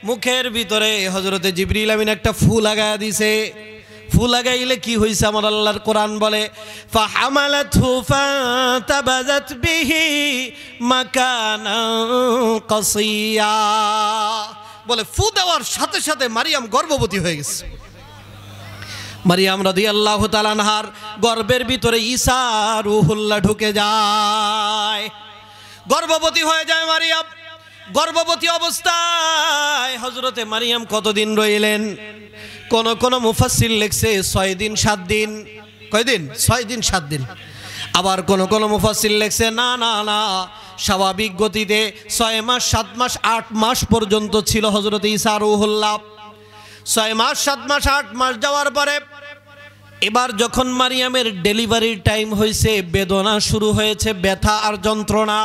মুখের ভিতরে হযরতে জিবরিল আমিন একটা ফু লাগায়া দিছে। ফু লাগাইলে কি হইছে? আমার আল্লাহর কোরআন বলে, ফাহামালাতহু ফাতাবাযাত বিহি মাকানান কাসিয়া। বলে ফু দেওয়ার সাথে সাথে মারিয়াম গর্ভবতী হয়ে গেছে। মারিয়াম রাদিয়াল্লাহু তাআলা আনহার গর্ভের ভিতরে ঈসা রূহুল্লাহ ঢুকে যায়, গর্ভবতী হয়ে যায় মারিয়াম। গর্ভবতী অবস্থায় হযরতে মারিয়াম কতদিন রইলেন? কোন কোন মুফাসসির লিখছে 6 দিন 7 দিন। কয়দিন? 6 দিন 7 দিন। আবার কোন কোন মুফাসসির লিখছে না না না, স্বাভাবিক গতিতে 6 মাস 7 মাস 8 মাস পর্যন্ত ছিল হযরতে ঈসা রূহুল্লাহ। 6 মাস 7 মাস 8 মাস যাওয়ার পরে এবার যখন মারিয়ামের ডেলিভারির টাইম হয়েছে, বেদনা শুরু হয়েছে, ব্যথা আর যন্ত্রণা।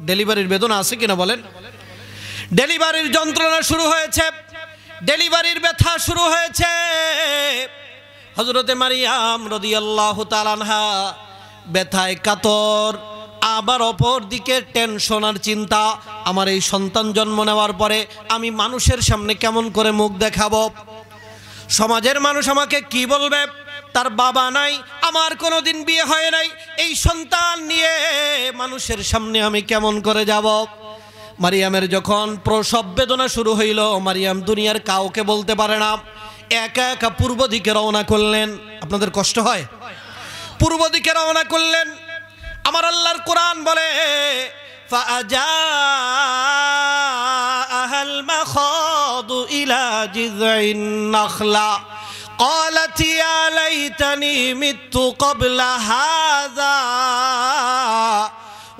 ডেলিভারির বেদনা আছে কিনা বলেন? ডেলিভারির যন্ত্রণা শুরু হয়েছে, ডেলিভারির ব্যথা শুরু হয়েছে। হযরতে মারিয়াম রাদিয়াল্লাহু তাআলা আনহা ব্যথায় কাতর, আবার অপর দিকে টেনশন আর চিন্তা। আমার এই সন্তান জন্ম নেওয়ার পরে আমি মানুষের সামনে কেমন করে মুখ দেখাবো? সমাজের মানুষ আমাকে কি বলবে? তার বাবা নাই, আমার কোনোদিন বিয়ে হয় নাই, এই সন্তান নিয়ে মানুষের সামনে আমি কেমন করে যাব? মারিয়ামের যখন প্রসব বেদনা শুরু হইল, মারিয়াম দুনিয়ার কাউকে বলতে পারে না, একা একা পূর্ব দিকে রওনা করলেন। আপনাদের কষ্ট হয়? পূর্ব দিকে রওনা করলেন। আমার আল্লাহর কোরআন বলে, ফাআজাআহাল মাখাদু ইলা জিযইন নাখলা قالت يا ليتني مت قبل هذا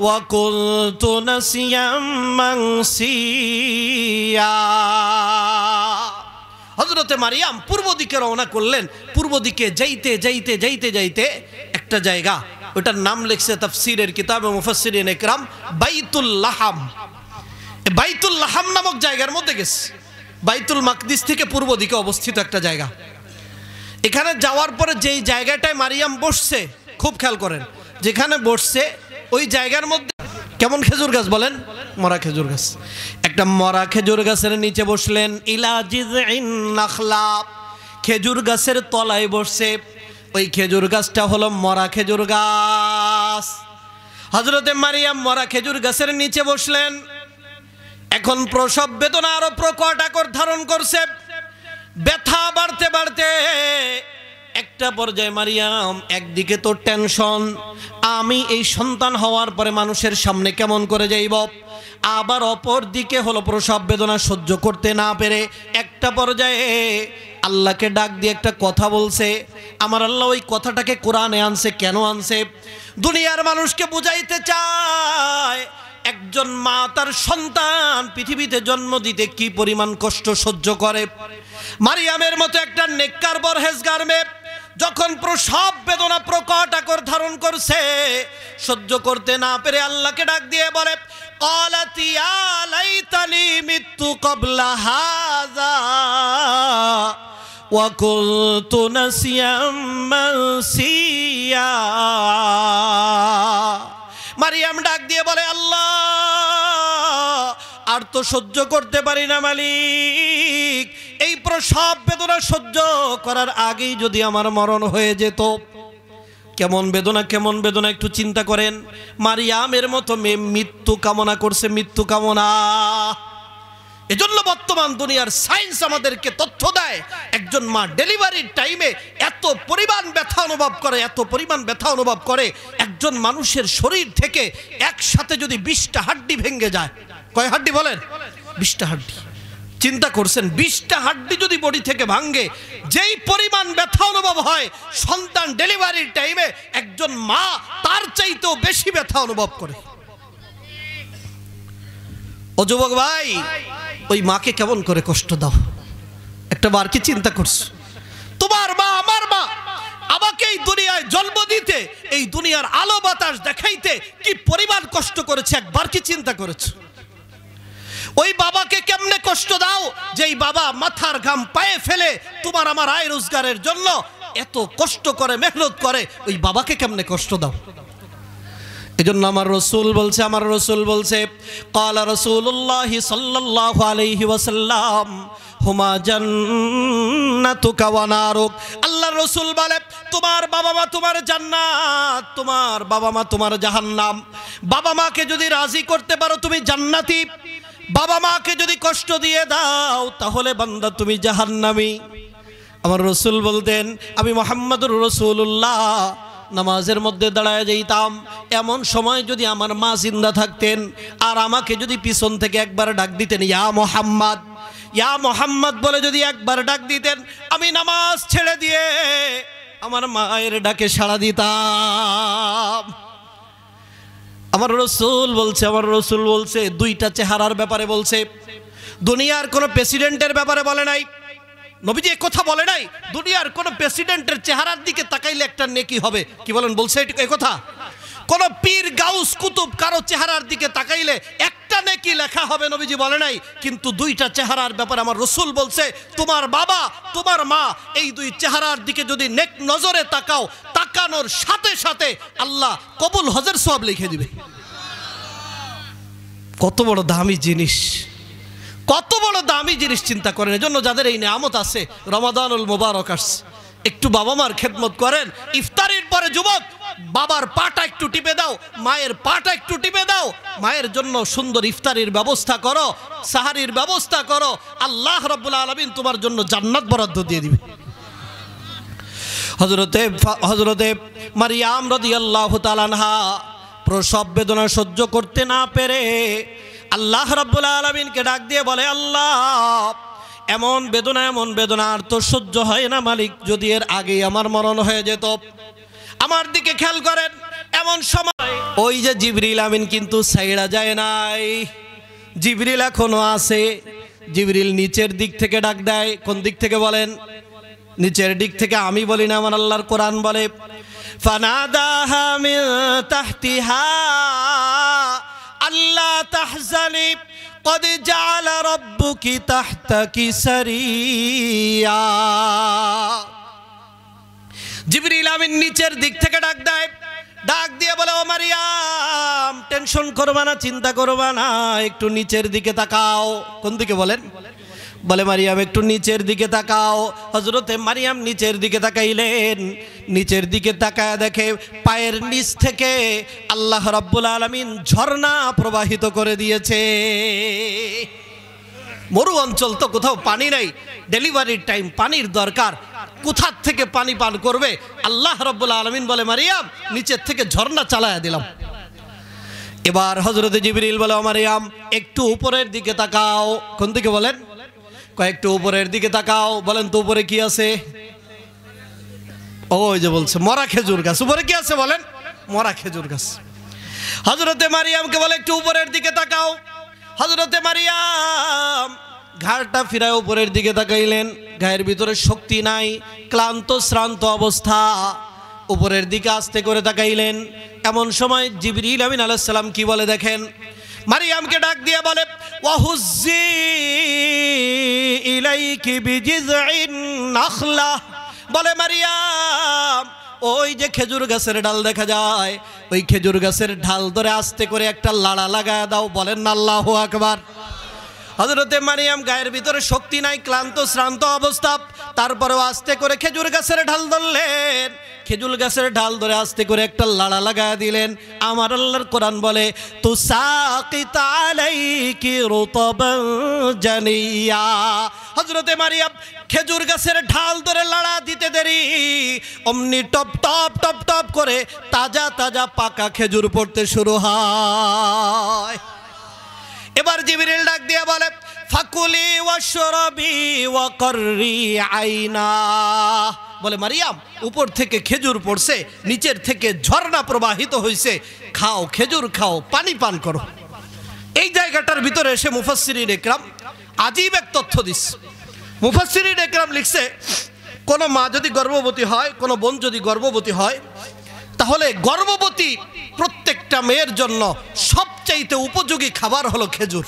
وكنت نسيا منسيا। হযরতে মারিয়াম পূর্ব দিকে রওনা করলেন। পূর্ব দিকে যাইতে যাইতে যাইতে যাইতে একটা জায়গা, ওটার নাম লিখছে তাফসীরের কিতাবে মুফাসসিরিন ইকরাম বাইতুল লাহাম। বাইতুল লাহাম নামক জায়গার মধ্যে গেছে। বাইতুল মাকদিস থেকে পূর্ব দিকে অবস্থিত একটা জায়গা। এখানে যাওয়ার পরে যেই জায়গাটায় মারিয়াম বসছে, খুব খেয়াল করেন, যেখানে বসছে ওই জায়গার মধ্যে কেমন খেজুর গাছ বলেন? মরা খেজুর গাছ। একটা মরা খেজুর গাছের নিচে বসলেন। ইলা জিযইন নাখলা, খেজুর গাছের তলায় বসছে। ওই খেজুর গাছটা হলো মরা খেজুর গাছ। হযরতে মারিয়াম মরা খেজুর গাছের নিচে বসলেন। এখন প্রসব বেদনা আরো প্রকট আকার ধারণ করছে, ব্যথা বাড়তে বাড়তে একটা পর্যায়ে মারিয়াম একদিকে তো টেনশন, আমি এই সন্তান হওয়ার পরে মানুষের সামনে কেমন করে যাইব, আবার অপর দিকে হলো প্রসব বেদনা সহ্য করতে না পেরে একটা পর্যায়ে আল্লাহকে ডাক দিয়ে একটা কথা বলছে। আমার আল্লাহ ওই কথাটাকে কোরআনে আনছে। কেন আনছে? দুনিয়ার মানুষকে বুঝাইতে চায় একজন মা তার সন্তান পৃথিবীতে জন্ম দিতে কি পরিমাণ কষ্ট সহ্য করে। মারিয়ামের মতো একটা নেককার পরহেজগার মেয়ে যখন প্রসব বেদনা প্রকট আকার ধারণ করছে, সহ্য করতে না পেরে আল্লাহকে ডাক দিয়ে বলে, قالت يا ليتني مت قبل هذا ওয়া কুনতু নাসিয়াম মানসিয়া। মারিয়াম ডাক দিয়ে বলে, আল্লাহ আর তো সহ্য করতে পারি না মালিক, এই প্রসব বেদনা সহ্য করার আগেই যদি আমার মরণ হয়ে যেত। কেমন বেদনা, কেমন বেদনা একটু চিন্তা করেন। মারিয়ামের মতো মেয়ে মৃত্যু কামনা করছে, মৃত্যু কামনা। এজন্য বর্তমান দুনিয়ার সায়েন্স আমাদেরকে তথ্য দেয়, একজন মা ডেলিভারির টাইমে এত পরিমাণ ব্যথা অনুভব করে, এত পরিমাণ ব্যথা অনুভব করে, একজন মানুষের শরীর থেকে একসাথে যদি 20টা হাড্ডি ভেঙে যায়। কয় হাড্ডি বলেন? 20টা হাড্ডি। চিন্তা করছেন, 20টা হাড্ডি যদি বডি থেকে ভাঙে, যেই পরিমাণ ব্যথা অনুভব হয় সন্তান ডেলিভারির টাইমে, একজন মা তার চাইতেও বেশি ব্যথা অনুভব করে। ও যুবক ভাই, ওই মাকে কেমন করে কষ্ট দাও, একটা বার কি চিন্তা করছো? তোমার মা, আমার মা, আমাকে এই দুনিয়ায় জন্ম দিতে, এই দুনিয়ার আলো বাতাস দেখাইতে কি পরিমাণ কষ্ট করেছে, একবার কি চিন্তা করেছো? ওই বাবাকে কেমনে কষ্ট দাও, যেই বাবা মাথার ঘাম পায়ে ফেলে তোমার আমার আয় রোজগারের জন্য এত কষ্ট করে, মেহনত করে, ওই বাবাকে কেমনে কষ্ট দাও? এজন্য আমার রাসূল বলছে ক্বালা রাসূলুল্লাহি সাল্লাল্লাহু আলাইহি ওয়াসাল্লাম হুমা জান্নাতুকা ওয়া নারুক। আল্লাহর রাসূল বলে, তোমার বাবা মা তোমার জান্নাত, তোমার বাবা মা তোমার জাহান্নাম। বাবা মাকে যদি রাজি করতে পারো তুমি জান্নাতি, বাবা মাকে যদি কষ্ট দিয়ে দাও তাহলে বান্দা তুমি জাহান্নামী। আমার রাসূল বলতেন, আমি মুহাম্মদুর রাসূলুল্লাহ নামাজের মধ্যে দাঁড়ায় যাইতাম, এমন সময় যদি আমার মা জিন্দা থাকতেন আর আমাকে যদি পিছন থেকে একবার ডাক দিতেন, ইয়া মুহাম্মদ, ইয়া মুহাম্মদ বলে যদি একবার ডাক দিতেন, আমি নামাজ ছেড়ে দিয়ে আমার মায়ের ডাকে সাড়া দিতাম। আমার রাসূল বলছে, দুইটা চেহারার ব্যাপারে বলছে, দুনিয়ার কোন প্রেসিডেন্টের ব্যাপারে বলে নাই। নবীজি এই কথা বলে নাই, দুনিয়ার কোন প্রেসিডেন্টের চেহারার দিকে তাকাইলে একটা নেকি হবে, কি বলেন? বলছে এই কথা। কোন পীর গাউস কুতুব কারো চেহারার দিকে তাকাইলে একটা নেকি লেখা হবে, নবীজি বলে নাই। কিন্তু দুইটা চেহারার ব্যাপারে আমার রাসূল বলছে, তোমার বাবা তোমার মা এই দুই চেহারার দিকে যদি নেক নজরে তাকাও, তাকানোর সাথে সাথে আল্লাহ কবুল হজের সওয়াব লিখে দিবে। কত বড় দামি জিনিস, কত বড় দামি জিনিস চিন্তা করেন। এজন্য যাদের এই নিয়ামত আছে, রমাদানুল মুবারক আসছে, একটু বাবা মার খেদমত করেন। ইফতারির পরে যুবক বাবার পাটা একটু টিপে দাও, মায়ের পাটা একটু টিপে দাও, মায়ের জন্য সুন্দর ইফতারির ব্যবস্থা করো, সাহারির ব্যবস্থা করো, আল্লাহ রাব্বুল আলামিন তোমার জন্য জান্নাত বরাদ্দ দিয়ে দিবে। হযরতে মারিয়াম রাদিয়াল্লাহু তাআলা আনহা প্রসব বেদনা সহ্য করতে না পেরে আল্লাহ রাব্বুল আলামিনকে ডাক দিয়ে বলে, আল্লাহ এমন বেদনা আর তো সহ্য হয় না মালিক, যদি এর আগে আমার মরণ হয়ে যেত। আমার দিকে খেয়াল করেন, এমন সময় ওই যে জিবরিল আমিন কিন্তু ছাইড়া যায় নাই, জিবরিল এখনো আছে। জিবরিল নিচের দিক থেকে ডাক দেয়। কোন দিক থেকে বলেন? নিচের দিক থেকে। আমি বলি না, আমার আল্লাহর কোরআন বলে, ফানাদাহা মিন তাহতিহা আল্লা তাহজানি قد جعل ربك تحتك سريا। জিবরিল আমিন নিচের দিক থেকে ডাক দেয়, ডাক দিয়ে বলে, ও মারিয়াম টেনশন করবা না, চিন্তা করবা না, একটু নিচের দিকে তাকাও। কোন দিকে বলেন? বলে মারিয়াম একটু নিচের দিকে তাকাও। হযরতে মারিয়াম নিচের দিকে তাকাইলেন, নিচের দিকে তাকায় দেখে পায়ের নিচ থেকে আল্লাহ রাব্বুল আলামিন ঝর্ণা প্রবাহিত করে দিয়েছে। মরু অঞ্চল তো, কোথাও পানি নাই, ডেলিভারির টাইম পানির দরকার, কোথা থেকে পানি পান করবে? আল্লাহ রাব্বুল আলামিন বলে, মারিয়াম নিচের থেকে ঝর্ণা চালায়া দিলাম। এবার হযরতে জিবরিল বলে, ও মারিয়াম একটু উপরের দিকে তাকাও। কোন দিকে বলেন? কয়েকটু উপরের দিকে তাকাও। বলেন তো উপরে কি আছে? ওই যে বলছে মরা খেজুর গাছ। উপরে কি আছে বলেন? মরা খেজুর গাছ। হযরতে মারিয়ামকে বলে একটু উপরের দিকে তাকাও। হযরতে মারিয়াম ঘাড়টা ফিরায় উপরের দিকে তাকাইলেন, গায়ের ভিতরে শক্তি নাই, ক্লান্ত শ্রান্ত অবস্থা। উপরের দিকে আস্তে করে তাকাইলেন। এমন সময় জিবরিল আমিন আলাইহিস সালাম কি বলে দেখেন, মারিয়ামকে ডাক দিয়ে বলে, ওয়াহুজ্জি ইলাইকি বিজিযইন নাখলা, বলে মারিয়াম ওই যে খেজুর গাছের ডাল দেখা যায়, ওই খেজুর গাছের ঢাল ধরে আস্তে করে একটা লাড়া লাগায় দাও। বলেন না আল্লাহু আকবার। হযরতে মারিয়াম গায়ের ভিতরে শক্তি নাই, ক্লান্ত শ্রান্ত অবস্থা, তারপরেও আস্তে করে খেজুর গাছের ঢাল ধরলেন। খেজুর গাছের ঢাল ধরে আস্তে করে একটা লাড়া লাগায় দিলেন। আমার আল্লাহর কোরআন বলে তুসাকিত আলাইকি রুতবান জানিয়া। হযরতে মারিয়াম খেজুর গাছের ঢাল ধরে লাড়া দিতে দেরি, অমনি টপ টপ টপ টপ করে তাজা তাজা পাকা খেজুর পড়তে শুরু হয়। এবার জিবরিল ডাক দিয়ে বলে ফাকুলি ওয়াশরাবি ওয়াকররি আইনা, বলে মারিয়াম উপর থেকে খেজুর পড়ছে, নিচের থেকে ঝর্ণা প্রবাহিত হয়েছে, খাও খেজুর খাও, পানি পান করো। এই জায়গাটার ভিতরে এসে মুফাসসিরিন ইকরাম আজীব এক তথ্য দিস। মুফাসসিরিন ইকরাম লিখছে কোনো মা যদি গর্ভবতী হয়, কোনো বোন যদি গর্ভবতী হয়, তাহলে গর্ভবতী প্রত্যেকটা মেয়ের জন্য সবচাইতে উপযোগী খাবার হলো খেজুর।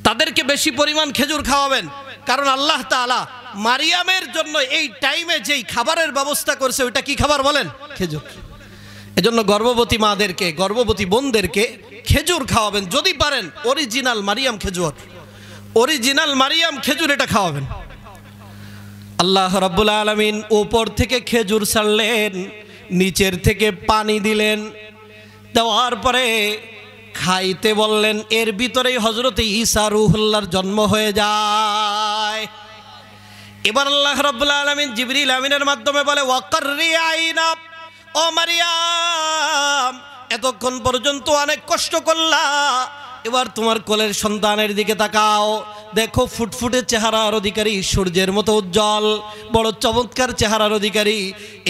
তাদেরকে বেশি পরিমাণ খেজুর খাওয়াবেন, কারণ আল্লাহ তাআলা মারিয়ামের জন্য এই টাইমে যেই খাবারের ব্যবস্থা করছে ওইটা কি খাবার বলেন? খেজুর। এজন্য গর্ভবতী মাদেরকে, গর্ভবতী বোনদেরকে খেজুর খাওয়াবেন, যদি পারেন অরিজিনাল মারিয়াম খেজুর, অরিজিনাল মারিয়াম খেজুর এটা খাওয়াবেন। আল্লাহ রাব্বুল আলামিন উপর থেকে খেজুর ছাড়লেন, নিচের থেকে পানি দিলেন, দেওয়ার পরে খাইতে বললেন। এর ভিতরেই হযরতে ঈসা রূহুল্লাহর জন্ম হয়ে যায়। এবার আল্লাহ রাব্বুল আলামিন জিবরিল আমিনের মাধ্যমে বলে ওয়াকররি আইনা, ও মারিয়াম এতক্ষণ পর্যন্ত অনেক কষ্ট করলা, এবার তোমার কোলের সন্তানের দিকে তাকাও, দেখো ফুটফুটে চেহারার অধিকারী, সূর্যের মতো উজ্জ্বল, বড় চমৎকার চেহারার অধিকারী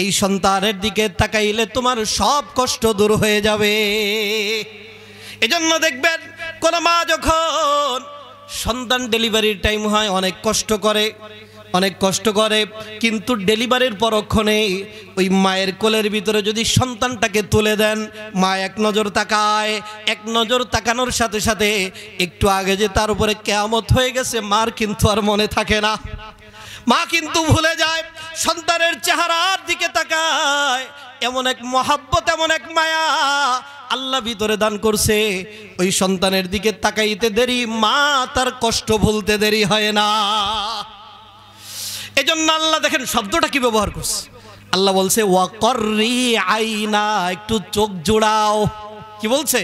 এই সন্তানের দিকে তাকাইলে তোমার সব কষ্ট দূর হয়ে যাবে। এজন্য দেখবেন কোন মা যখন সন্তান ডেলিভারির টাইম হয় অনেক কষ্ট করে, অনেক কষ্ট করে, কিন্তু ডেলিভারির পরক্ষণে ওই মায়ের কোলের ভিতরে যদি সন্তানটাকে তুলে দেন, মা এক নজর তাকায়, এক নজর তাকানোর সাথে সাথে একটু আগে যে তার উপরে কিয়ামত হয়ে গেছে মার কিন্তু আর মনে থাকে না। মা কিন্তু ভুলে যায়, সন্তানের চেহারার দিকে তাকায়, এমন এক মহাব্বত, এমন এক মায়া আল্লাহ ভিতরে দান করছে, ওই সন্তানের দিকে তাকাইতে দেরি, মা তার কষ্ট ভুলতে দেরি হয় না। এজন্য আল্লাহ দেখেন শব্দটা কি ব্যবহার করছে, আল্লাহ বলছে ওয়াকররি আইনা, একটু চোখ জোড়াও। কি বলছে?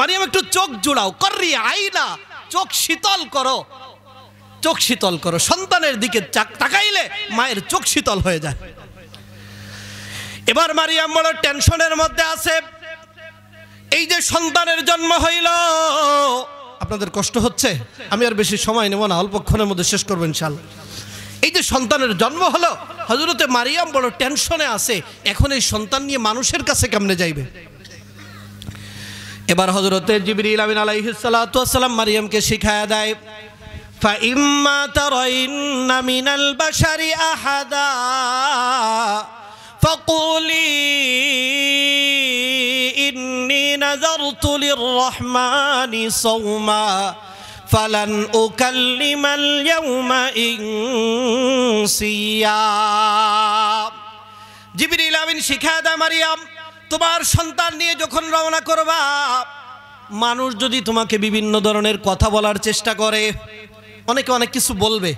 মারিয়াম একটু চোখ জোড়াও, কররি আইনা, চোখ শীতল করো, চোখ শীতল করো। সন্তানের দিকে তাকাইলে মায়ের চোখ শীতল হয়ে যায়। এবার মারিয়াম বড় টেনশনের মধ্যে আছে, এই যে সন্তানের জন্ম হইল, আপনাদের কষ্ট হচ্ছে, আমি আর বেশি সময় নেব না, অল্পক্ষণের মধ্যে শেষ করবো ইনশাআল্লাহ। এই যে সন্তানের জন্ম হলো, হযরতে মারিয়াম বড় টেনশনে আছে, এখন এই সন্তান নিয়ে মানুষের কাছে কেমনে যাইবে। এবার হযরতে জিবরিল আমিন আলাইহিস সালাতু ওয়াস সালাম মারিয়ামকে শিখায়া দেয়, ফাইম্মা তারাইন্না মিনাল বাশারি আহাদা ফাকুলি ইন্নী নাযারতু লিররহমানি সাওমা ফালান উকাল্লিমাল ইয়াওমা ইনসিয়া। জিবরিল আমিন শিখায়া দেয়, মারিয়াম তোমার সন্তান নিয়ে যখন রওনা করবা, মানুষ যদি তোমাকে বিভিন্ন ধরনের কথা বলার চেষ্টা করে, অনেকে অনেক কিছু বলবে,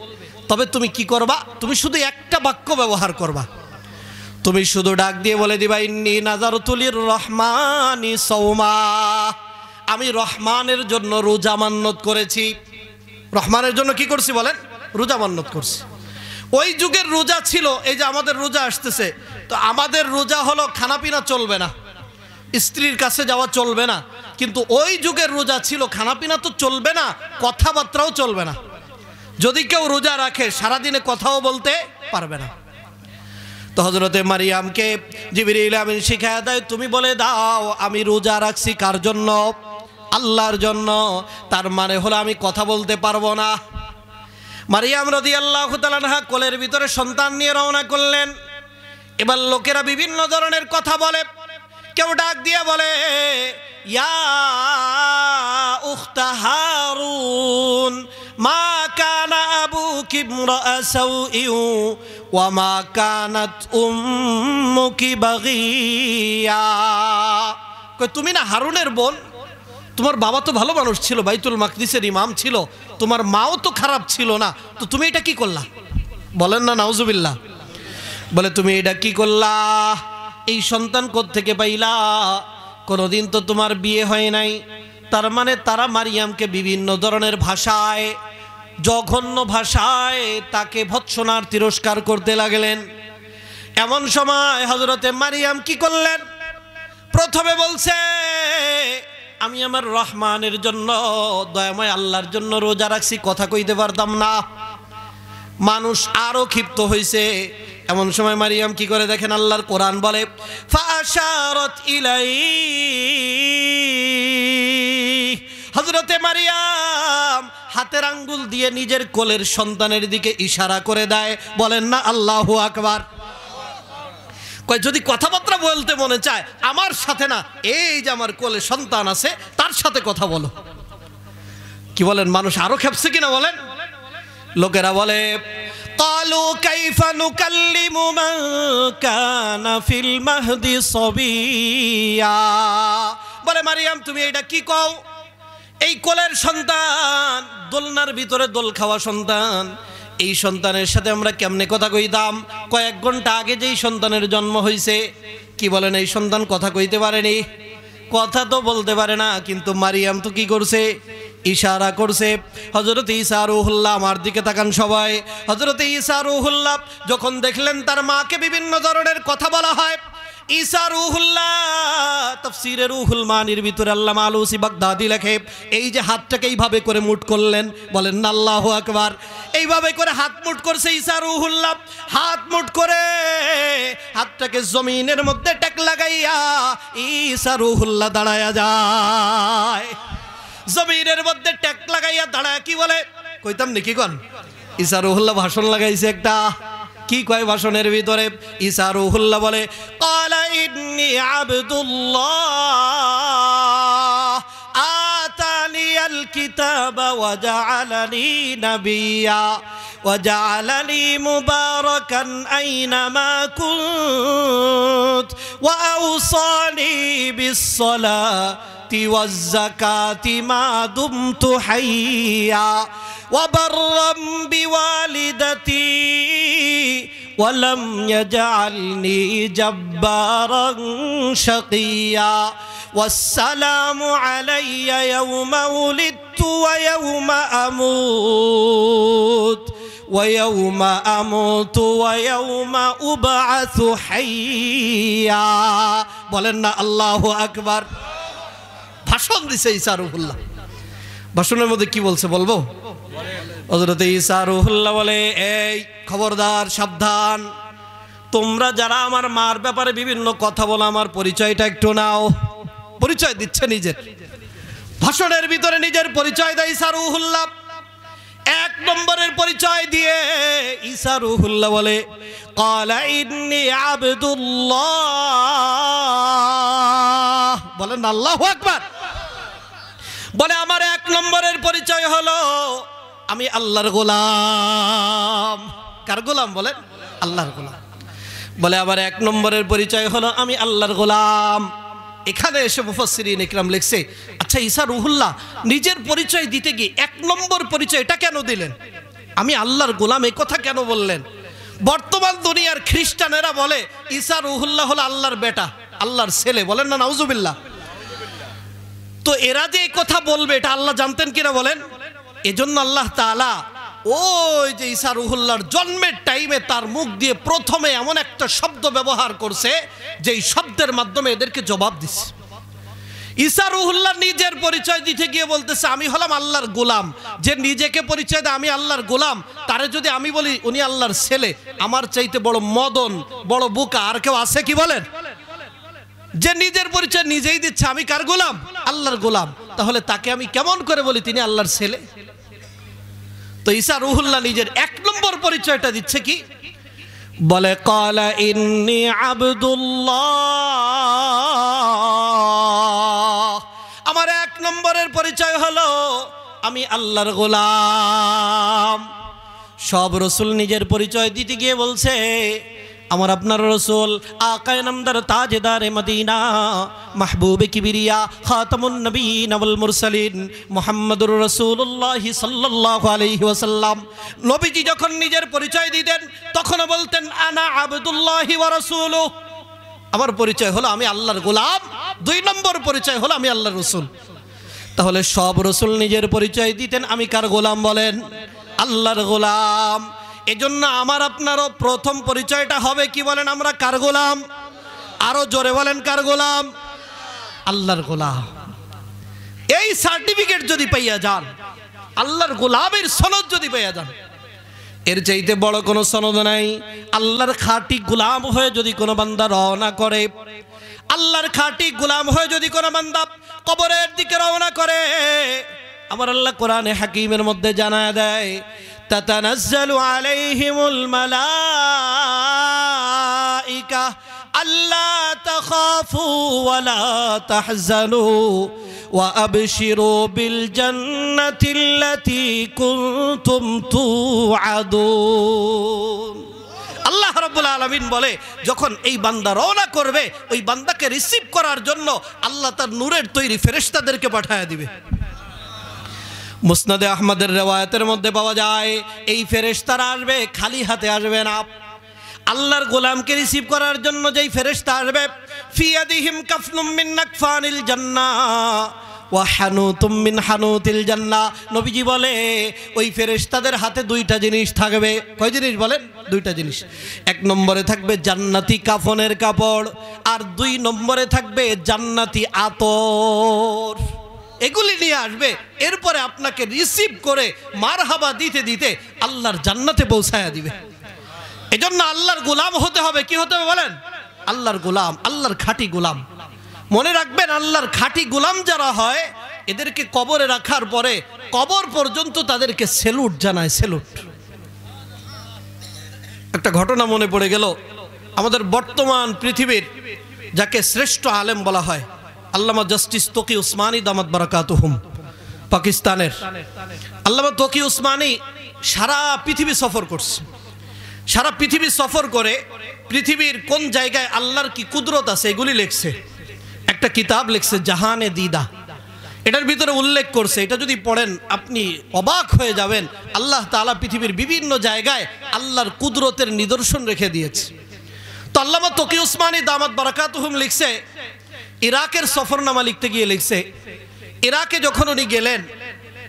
তবে তুমি কি করবা? তুমি শুধু একটা বাক্য ব্যবহার করবা, তুমি শুধু ডাক দিয়ে বলে দিবা ইন্নী নাযারতু লিররহমানি সাওমা, আমি রহমানের জন্য রোজা মান্নত করেছি। রহমানের জন্য কি করছি বলেন? রোজা মান্নত করছি। ওই যুগের রোজা ছিল, এই যে আমাদের রোজা আসতেছে, তো আমাদের রোজা হলো খানাপিনা চলবে না, স্ত্রীর কাছে যাওয়া চলবে না, কিন্তু ওই যুগের রোজা ছিল খানাপিনা তো চলবে না, কথাবার্তাও চলবে না। যদি কেউ রোজা রাখে সারাদিনে কথাও বলতে পারবে না। তো হযরতে মারিয়ামকে জিবরিল আমিন শিখায়া দেয়, তুমি বলে দাও আমি রোজা রাখছি কার জন্য? আল্লাহর জন্য। তার মানে হলো আমি কথা বলতে পারবো না। মারিয়াম রাদিয়াল্লাহু তাআলা আনহা কোলের ভিতরে সন্তান নিয়ে রওনা করলেন। এবার লোকেরা বিভিন্ন ধরনের কথা বলে, কেউ ডাক দিয়ে বলে ইয়া উখতা হারুন মা কানা আবুকি ইমরাআ সাউইন ওয়া মা কানাত উম্মুকি বাগিয়া। কই তুমি না হারুনের বোন? তোমার বাবা তো ভালো মানুষ ছিল, বাইতুল মাকদিসের ইমাম ছিল, তোমার মাও তো খারাপ ছিল না, তো তুমি এটা কি করলা? বলেন না নাউজুবিল্লাহ। বলে তুমি এটা কি করলা? এই সন্তান কোত্থেকে পাইলা? কোনোদিন তো তোমার বিয়ে হয় নাই। তার মানে তারা মারিয়ামকে বিভিন্ন ধরনের ভাষায়, জঘন্য ভাষায় তাকে ভৎসনার তিরস্কার করতে লাগলেন। এমন সময় হযরতে মারিয়াম কি করলেন? প্রথমে বলছে আমি আমার রহমানের জন্য, দয়াময় আল্লাহর জন্য রোজা রাখছি, কথা কইতে পারতাম না। মানুষ আরো ক্ষিপ্ত হয়েছে। এমন সময় মারিয়াম কি করে দেখেন, আল্লাহর কোরআন বলে ফাশারাত ইলাইহি, হযরতে মারিয়াম হাতের আঙ্গুল দিয়ে নিজের কোলের সন্তানের দিকে ইশারা করে দেয়। বলেন না আল্লাহু আকবার। কয় যদি কথাবার্তা বলতে মনে চায় আমার সাথে না, এই যে আমার কোলে সন্তান আছে তার সাথে কথা বলো। কি বলেন, মানুষ আরো খেপছে কিনা বলেন? লোকেরা বলে ক্বালু কাইফা নুকাল্লিমু মান কানা ফিল মাহদি সাবিয়া। বলে মারিয়াম তুমি এটা কি কও? এই কোলের সন্তান, দোলনার ভিতরে দোল খাওয়া সন্তান, এই সন্তানের সাথে আমরা কেমনে কথা কইতাম? কয়েক ঘন্টা আগে যেই সন্তানের জন্ম হয়েছে। কি বলেন, এই সন্তান কথা কইতে পারেনি? কথা তো বলতে পারে না, কিন্তু মারিয়াম তো কি করছে? ইশারা করছে। হযরত ঈসা রূহুল্লাহ, আমার দিকে তাকান সবাই। হযরত ঈসা রূহুল্লাহ যখন দেখলেন তার মাকে বিভিন্ন ধরনের কথা বলা হয়, ঈসা রূহুল্লাহ তাফসীরে রূহুল মানির ভিতরে আল্লামা আলুসি বাগদাদি লেখে এই যে হাতটাকে এইভাবে করে মুঠ করলেন, বলেন না আল্লাহু আকবার। এইভাবে করে হাত মুঠ করছে ঈসা রূহুল্লাহ। হাত মুঠ করে হাতটাকে জমিনের মধ্যে টেক লাগাইয়া ঈসা রূহুল্লাহ দাঁড়ায়া যায়। জমিনের মধ্যে টেক লাগাইয়া দাঁড়ায় কি বলে, কইতাম নাকি কোন? ঈসা রূহুল্লাহ ভাষণ লাগাইছে একটা। কি কয় ভাষণের ভিতরে? ঈসা রূহুল্লাহ বলে ক্বালা ইন্নী আবদুল্লাহ আতানিয়াল কিতাবা ওয়া জাআলানি নাবিয়্যা ওয়া জাআলানি মুবারাকান আইনামা কুনত ওয়া আওসানি বিস-সালাতি ওয়াজ-যাকাতি মা দুমতু হাইয়্যা ওয়া বাররাম বিওয়ালিদাতি ওয়ালাম ইয়াজআলনি জাব্বারান শাকিয়্যা ওয়াসসালামু আলাইয়া ইয়াওমা উলিদতু ওয়া ইয়াওমা আমুত ওয়া ইয়াওমা আমুতু ওয়া ইয়াওমা উবআসু হাইয়্যা। বলেন না আল্লাহু আকবার। ভাষণ দিছে ঈসা রূহুল্লাহ। ভাষণের মধ্যে কি বলছে বলবো? হযরত ঈসা রূহুল্লাহ বলে এই খবরদার, সাবধান, তোমরা যারা আমার মার ব্যাপারে বিভিন্ন কথা বলো আমার পরিচয়টা একটু নাও। পরিচয় দিচ্ছে নিজের। ভাষণের ভিতরে নিজের পরিচয় দেয় ঈসা রূহুল্লাহ। এক নম্বরের পরিচয় দিয়ে ঈসা রূহুল্লাহ বলে ক্বালা ইন্নী আবদুল্লাহ। বলেন আল্লাহু আকবার। বলে আমার এক নম্বরের পরিচয় হলো আমি আল্লাহর গোলাম। কার গোলাম বলেন? আল্লাহর গোলাম। বলে আমার এক নম্বরের পরিচয় হলো আমি আল্লাহর গোলাম। এখানে এসে মুফাসসিরিন ইকরাম লিখছে, আচ্ছা ঈসা রূহুল্লাহ নিজের পরিচয় দিতে গিয়ে এক নম্বর পরিচয় এটা কেন দিলেন? আমি আল্লাহর গোলাম এই কথা কেন বললেন? বর্তমান দুনিয়ার খ্রিস্টানেরা বলে ঈসা রূহুল্লাহ হলো আল্লাহর বেটা, আল্লাহর ছেলে। বলেন না নাউজুবিল্লাহ। তো এরা যে এই কথা বলবে এটা আল্লাহ জানতেন কিনা বলেন? এজন্য আল্লাহ তাআলা ওই যে ঈসা রূহুল্লাহর জন্মের টাইমে তার মুখ দিয়ে প্রথমে এমন একটা শব্দ ব্যবহার করছে যেই শব্দের মাধ্যমে এদেরকে জবাব দিচ্ছে। ঈসা রূহুল্লাহ নিজের পরিচয় দিতে গিয়ে বলতেছে আমি হলাম আল্লাহর গোলাম। যে নিজেকে পরিচয় দেয় আমি আল্লাহর গোলাম, তারে যদি আমি বলি উনি আল্লাহর ছেলে, আমার চাইতে বড় মদন, বড় বোকা আর কেউ আছে কি বলেন? যে নিজের পরিচয় নিজেই দিচ্ছে আমি কার গোলাম? আল্লাহর গোলাম, তাহলে তাকে আমি কেমন করে বলি তিনি আল্লাহর ছেলে? তো ঈসা রূহুল্লাহ নিজের এক নম্বর পরিচয়টা দিচ্ছে কি? বলে ক্বালা ইন্নী আবদুল্লাহ। আমার এক নম্বরের পরিচয় হলো আমি আল্লাহর গোলাম। সব রসুল নিজের পরিচয় দিতে গিয়ে বলছে আমার আপনার রসুল আকায়ে নামদার তাজদারে মদিনা মাহবুবে কিবরিয়া খাতামুন নবীন ওয়াল মুরসালিন মুহাম্মদুর রাসূলুল্লাহ সাল্লাল্লাহু আলাইহি ওয়াসাল্লাম নবীজি যখন নিজের পরিচয় দিতেন তখনও বলতেন আনা আবদুল্লাহি ওয়া রাসূলুহু, আমার পরিচয় হলো আমি আল্লাহর গোলাম। 2 নম্বর পরিচয় হলো আমি আল্লাহর রসুল। তাহলে সব রসুল নিজের পরিচয় দিতেন আমি কার গোলাম বলেন? আল্লাহর গোলাম। এজন্য আমার আপনারও প্রথম পরিচয়টা হবে কি বলেন? আমরা কার গোলাম? আরো জোরে বলেন কার গোলাম? আল্লাহর গোলাম। এই সার্টিফিকেট যদি পাইয়া যান, আল্লাহর গোলামের সনদ যদি পাইয়া যান, এর চাইতে বড় কোনো সনদ নাই। আল্লাহর খাঁটি গোলাম হয়ে যদি কোনো বান্দা রওনা করে, আল্লাহর খাঁটি গোলাম হয়ে যদি কোনো বান্দা কবরের দিকে রওনা করে, আমার আল্লাহ কোরআনে হাকিমের মধ্যে জানায় দেয় তাতানাজ্জালু আলাইহিমুল মালাইকা আল্লা তাখাফু ওয়া লা তাহজানু ওয়া আবশিরু বিল জান্নাতিল্লাতী কুনতুম তুআদুন। আল্লাহ রাব্বুল আলামিন বলে যখন এই বান্দা রওনা করবে, ওই বান্দাকে রিসিভ করার জন্য আল্লাহ তার নূরের তৈরি ফেরেশতাদেরকে পাঠিয়ে দিবে। মুসনাদে আহমদের রিওয়ায়াতের মধ্যে পাওয়া যায় এই ফেরেশতারা আসবে, খালি হাতে আসবে না। আল্লাহর গোলামকে রিসিভ করার জন্য যেই ফেরেশতা আসবে, ফিয়াদিহিম কাফনুম মিন নাকফানিল জান্নাহ ওয়া হানুতুম মিন হানুতিল জান্নাহ। নবীজি বলে ওই ফেরেশতাদের হাতে 2টা জিনিস থাকবে। কয় জিনিস বলেন? 2টা জিনিস। 1 নম্বরে থাকবে জান্নাতি কাফনের কাপড়, আর 2 নম্বরে থাকবে জান্নাতি আতর। এগুলি নিয়ে আসবে, এরপরে আপনাকে রিসিভ করে মারহাবা দিতে দিতে আল্লাহর জান্নাতে পৌঁছায়া দিবে। এজন্য আল্লাহর গোলাম হতে হবে। কি হতে হবে বলেন? আল্লাহর গোলাম, আল্লাহর খাঁটি গোলাম। মনে রাখবেন আল্লাহর খাঁটি গোলাম যারা হয় এদেরকে কবরে রাখার পরে কবর পর্যন্ত তাদেরকে সেলুট জানায়, সেলুট। একটা ঘটনা মনে পড়ে গেল, আমাদের বর্তমান পৃথিবীর যাকে শ্রেষ্ঠ আলেম বলা হয় আল্লামা জাস্টিস তকি উসমানী দামাত বারাকাতুহুম, পাকিস্তানের আল্লামা তকি উসমানী সারা পৃথিবী সফর করছে। সারা পৃথিবী সফর করে পৃথিবীর কোন জায়গায় আল্লাহর কি কুদরত আছে এগুলি লিখছে। একটা কিতাব লিখছে জাহানে দিদা। এটার ভিতরে উল্লেখ করছে, এটা যদি পড়েন আপনি অবাক হয়ে যাবেন। আল্লাহ তাআলা পৃথিবীর বিভিন্ন জায়গায় আল্লাহর কুদরতের নিদর্শন রেখে দিয়েছে। তো আল্লামা তকি উসমানী দামাত বারাকাতুহুম লিখছে, ইরাকের সফরনামা লিখতে গিয়ে লিখছে, ইরাকে যখন উনি গেলেন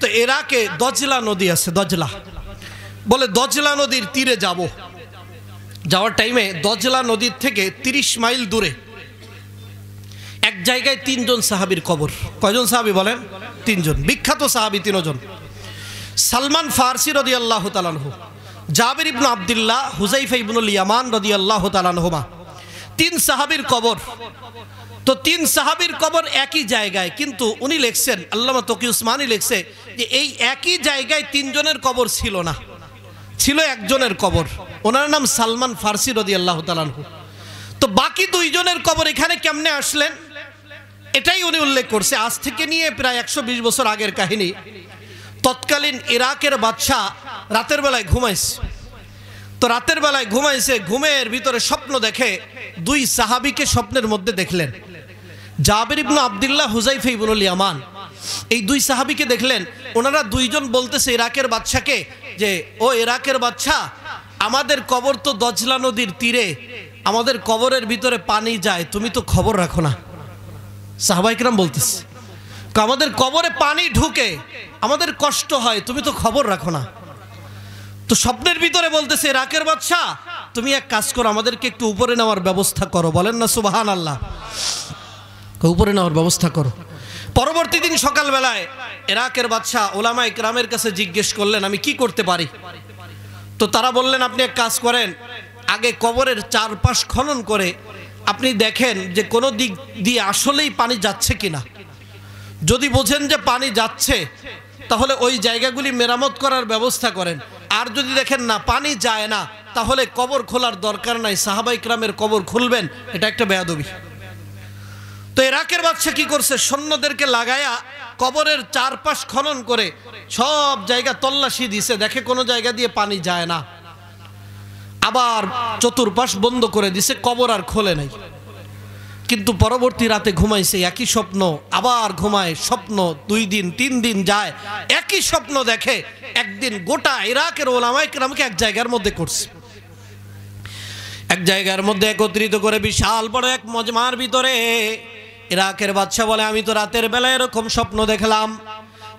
তো ইরাকে দজলা নদী আছে, দজলা বলে দজলা নদীর তীরে যাব। যাওয়ার টাইমে দজলা নদীর থেকে 30 মাইল দূরে এক জায়গায় 3 জন সাহাবীর কবর। কয়জন সাহাবী বলেন? 3 জন। বিখ্যাত সাহাবী 3 জন। সালমান ফারসি রাদিয়াল্লাহু তাআলা আনহু, জাবির ইবনে আব্দুল্লাহ, হুযায়ফা ইবনুল ইয়ামান রাদিয়াল্লাহু তাআলা আনহুমা। 3 সাহাবীর কবর। তো 3 সাহাবীর কবর একই জায়গায়, কিন্তু উনি লিখছেন, আল্লামা তকি উসমানী লিখছে যে এই একই জায়গায় 3 জনের কবর ছিল না, ছিল একজনের কবর। ওনার নাম সালমান ফারসি রাদিয়াল্লাহু তাআলা আনহু। তো বাকি 2 জনের কবর এখানে কেমনে আসলেন এটাই উনি উল্লেখ করছে। আজ থেকে নিয়ে প্রায় 120 বছর আগের কাহিনী। তৎকালীন ইরাকের বাদশাহ রাতের বেলায় ঘুমাইছে। তো রাতের বেলায় ঘুমাইছে, ঘুমের ভিতরে স্বপ্ন দেখে 2 সাহাবীকে স্বপ্নের মধ্যে দেখলেন। জাবির ইবনে আব্দুল্লাহ, হুযায়ফা ইবনুল ইয়ামান, এই 2 সাহাবীকে দেখলেন। ওনারা 2 জন বলতেছে ইরাকের বাদশাকে যে ও ইরাকের বাদশা, আমাদের কবর তো দজলা নদীর তীরে, আমাদের কবরের ভিতরে পানি যায়, তুমি তো খবর রাখো না। সাহাবায়ে কেরাম বলতেছে আমাদের কবরে পানি ঢুকে, আমাদের কষ্ট হয়, তুমি তো খবর রাখো না। তো স্বপ্নের ভিতরে বলতেছে ইরাকের বাদশা, তুমি এক কাজ করো, আমাদেরকে একটু উপরে নেওয়ার ব্যবস্থা করো। বলেন না সুবহানাল্লাহ। উপরে নেওয়ার ব্যবস্থা করো। পরবর্তী দিন সকালবেলায় ইরাকের বাদশা উলামা ইকরামের কাছে জিজ্ঞেস করলেন আমি কি করতে পারি। তো তারা বললেন আপনি এক কাজ করেন, আগে কবরের চারপাশ খনন করে আপনি দেখেন যে কোনো দিক দিয়ে আসলেই পানি যাচ্ছে কিনা। যদি বোঝেন যে পানি যাচ্ছে তাহলে ওই জায়গাগুলি মেরামত করার ব্যবস্থা করেন। আর যদি দেখেন না পানি যায় না, তাহলে কবর খোলার দরকার নাই, সাহাবা ইকরামের কবর খুলবেন, এটা একটা বেয়াদবি। তো ইরাকের বাদশা কি করছে, সৈন্যদেরকে লাগায়া কবরের চারপাশ খনন করে সব জায়গা তল্লাশি দিছে, দেখে কোনো জায়গা দিয়ে পানি যায় না। আবার চতুর্পাশ বন্ধ করে দিছে, কবর আর খোলে নাই। কিন্তু পরবর্তী রাতে ঘুমাইছে, একই স্বপ্ন, আবার ঘুমায়, স্বপ্ন 2 দিন 3 দিন যায়, একই স্বপ্ন দেখে। একদিন গোটা ইরাকের ওলামায়ে কেরামকে এক জায়গার মধ্যে করছে, এক জায়গার মধ্যে একত্রিত করে বিশাল বড় এক মজমার ভিতরে। ইরাকের বাদশা বলে, আমি তো রাতের বেলা এরকম স্বপ্ন দেখলাম,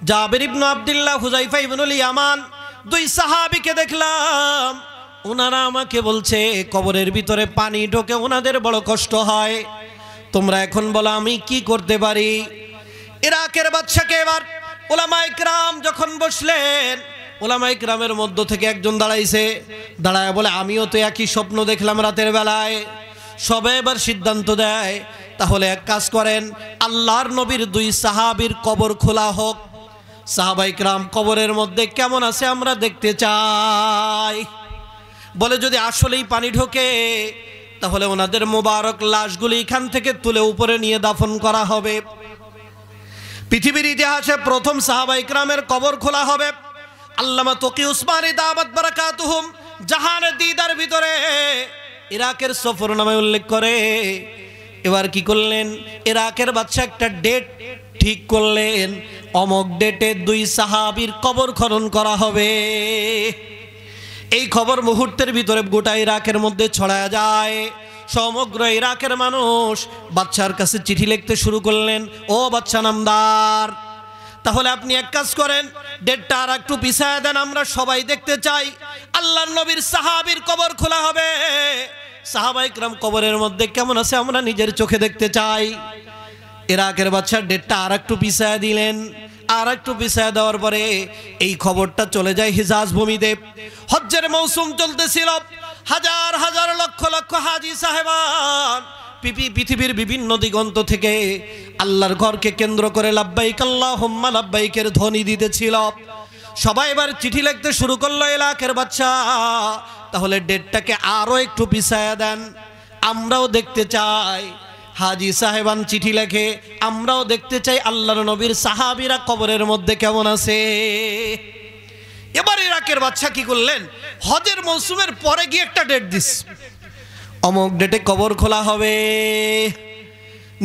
জাবের ইবনে আব্দুল্লাহ, হুযায়ফা ইবনুল ইয়ামান, 2 সাহাবীকে দেখলাম। ওনারা আমাকে বলছে কবরের ভিতরে পানি ঢোকে, ওনাদের বড় কষ্ট হয়। তোমরা এখন বলো আমি কি করতে পারি? ইরাকের বাদশাকে এবার উলামায়ে কেরাম যখন বসলেন, উলামায়ে কেরামের মধ্য থেকে একজন দাঁড়াইছে, দাঁড়ায় বলে, আমিও তো একই স্বপ্ন দেখলাম রাতের বেলায়। সবাই এবার সিদ্ধান্ত দেয়, তাহলে এক কাজ করেন, আল্লাহর নবীর 2 সাহাবীর কবর খোলা হোক। সাহাবায়ে কেরাম কবরের মধ্যে কেমন আছে আমরা দেখতে চাই। বলে, যদি আসলেই পানি ঢোকে তাহলে ওনাদের মোবারক লাশগুলি এখান থেকে তুলে উপরে নিয়ে দাফন করা হবে। পৃথিবীর ইতিহাসে প্রথম সাহাবায়ে কেরামের কবর খোলা হবে। আল্লামা তকি উসমানী দামাত বারাকাতুহুম জাহানের দিদার ভিতরে ইরাকের সফরনামায় উল্লেখ করে। এবার কি করলেন, ইরাকের বাদশা একটা ডেট ঠিক করলেন, অমক ডেটে 2 সাহাবীর কবর খনন করা হবে। এই খবর মুহূর্তের ভিতরে গোটা ইরাকের মধ্যে ছড়ায় যায়। সমগ্র ইরাকের মানুষ বাদশার কাছে চিঠি লিখতে শুরু করলেন, ও বাদশা নামদার, তাহলে আপনি এক কাজ করেন, ডেটটা আর একটু পিছায় দেন, আমরা সবাই দেখতে চাই আল্লাহর নবীর সাহাবীর কবর খোলা হবে। সাহাবায়ে কেরাম কবরের মধ্যে কেমন আছে আমরা নিজের চোখে দেখতে চাই। ইরাকের বাদশা ডেটটা আর একটু পিছায় দিলেন। আর একটু পিছায় দেওয়ার পরে এই খবরটা চলে যায় হিজাজ ভূমিতে। হজ্জের মৌসুম চলতেছিল, হাজার হাজার লক্ষ লক্ষ হাজি সাহেবান পৃথিবীর বিভিন্ন দিগন্ত থেকে আল্লাহর ঘরকে কেন্দ্র করে লাব্বাইক আল্লাহুম্মা লাব্বাইকের ধ্বনি দিতেছিল। সবাই এবার চিঠি লিখতে শুরু করলো, ইরাকের বাদশা তাহলে ডেটটাকে আরো একটু পিছায় দেন, আমরাও দেখতে চাই। হাজি সাহেবান চিঠি লেখে, আমরাও দেখতে চাই আল্লাহর নবীর সাহাবীরা কবরের মধ্যে কেমন আছে। এবার ইরাকের বাদশা কি করলেন, হজের মৌসুমের পরে গিয়ে একটা ডেট দিস, অমুক ডেটে কবর খোলা হবে।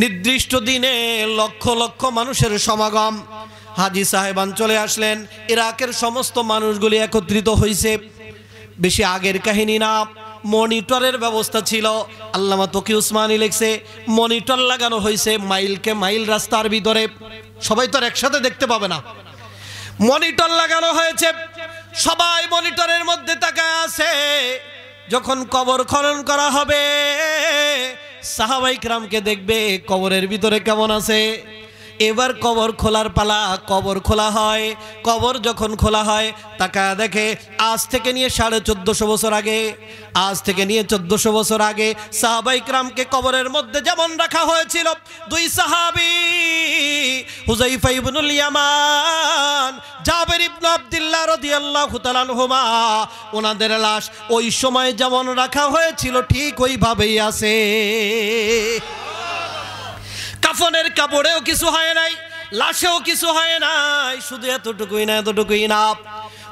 নির্দিষ্ট দিনে লক্ষ লক্ষ মানুষের সমাগম। হাজি সাহেবান চলে আসলেন, ইরাকের সমস্ত মানুষগুলি একত্রিত হয়েছে। বেশি আগের কাহিনী না, মনিটরের ব্যবস্থা ছিল। আল্লামা তকি উসমানী লিখছে, মনিটর লাগানো হয়েছে মাইলকে মাইল রাস্তার ভিতরে, সবাই তো আর একসাথে দেখতে পাবে না। মনিটর লাগানো হয়েছে, সবাই মনিটরের মধ্যে তাকায় আছে। যখন কবর খনন করা হবে, সাহাবায়ে কেরামকে দেখবে কবরের ভিতরে কেমন আছে। এবার কবর খোলার পালা, কবর খোলা হয়। কবর যখন খোলা হয়, তাকায় দেখে আজ থেকে নিয়ে 1450 বছর আগে, আজ থেকে নিয়ে 1400 বছর আগে সাহাবায়ে কেরামকে কবরের মধ্যে যেমন রাখা হয়েছিল, 2 সাহাবী হুযায়ফা ইবনুল ইয়ামান, জাবের ইবনে আব্দুল্লাহ রাদিয়াল্লাহু তাআলা আনহুমা, ওনাদের লাশ ওই সময় যেমন রাখা হয়েছিল ঠিক ওইভাবেই আছে। কাফনের কাপড়েও কিছু হয় নাই, লাশেও কিছু হয় নাই। শুধু এতটুকুই না, এতটুকুই না,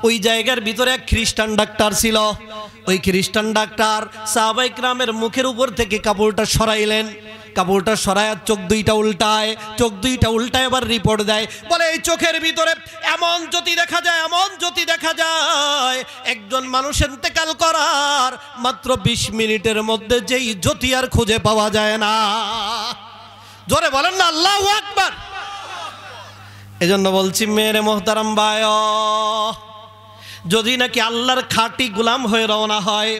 ওই জায়গার ভিতরে এক খ্রিস্টান ডাক্তার ছিল। ওই খ্রিস্টান ডাক্তার সাহাবায়ে কেরামের মুখের উপর থেকে কাপড়টা সরাইলেন। কাপড়টা সরায় চোখ দুইটা উল্টায়, চোখ দুইটা উল্টায় এবার রিপোর্ট দেয়, বলে এই চোখের ভিতরে এমন জ্যোতি দেখা যায়, এমন জ্যোতি দেখা যায়, একজন মানুষ ইন্তেকাল করার মাত্র 20 মিনিটের মধ্যে যেই জ্যোতি আর খুঁজে পাওয়া যায় না। জোরে বলেন না আল্লাহু আকবার। এজন্য বলছি মেরে মোহতারাম ভাই, যদি নাকি আল্লাহর খাঁটি গোলাম হয়ে রওনা হয়,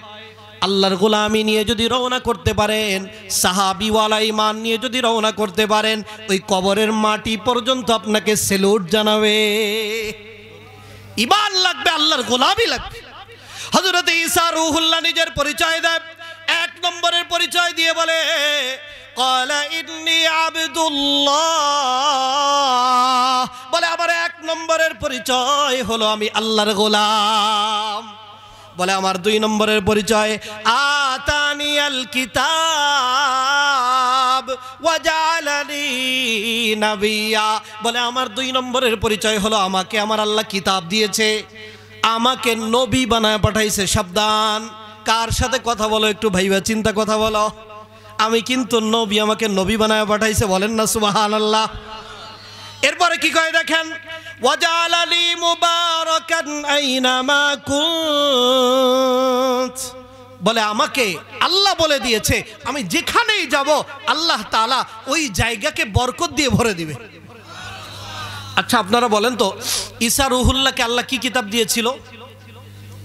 আল্লাহর গোলামি নিয়ে যদি রওনা করতে পারেন, সাহাবিওয়ালা ঈমান নিয়ে যদি রওনা করতে পারেন, ওই কবরের মাটি পর্যন্ত আপনাকে সেলুট জানাবে। ঈমান লাগবে, আল্লাহর গোলামি লাগবে। হযরত ঈসা রূহুল্লাহ নিজের পরিচয় দেয়, 1 নম্বরের পরিচয় দিয়ে বলে, ক্বালা ইন্নী আবদুল্লাহ, বলে আমার 1 নম্বরের পরিচয় হলো আমি আল্লাহর গোলাম। বলে আমার 2 নম্বরের পরিচয় আতানিয়াল কিতাব, ওয়া জাআলানি নাবিয়্যা, বলে আমার 2 নম্বরের পরিচয় হলো আমাকে আমার আল্লাহ কিতাব দিয়েছে, আমাকে নবী বানায় পাঠাইছে। সাবধান, কার সাথে কথা বলো একটু ভাইবা চিন্তা কথা বলো। আমি কিন্তু নবী, আমাকে নবী বানায় পাঠাইছে, বলেন না সুবহানাল্লাহ। এরপরে কি কয় দেখেন, ওয়াজআলানি মুবারাকান আইনামা কুনত, বলে আমাকে আল্লাহ বলে দিয়েছে আমি যেখানেই যাব আল্লাহ তাআলা ওই জায়গাকে বরকত দিয়ে ভরে দিবে। আচ্ছা আপনারা বলেন তো, ঈসা রুহুল্লাহকে আল্লাহ কি কিতাব দিয়েছিল?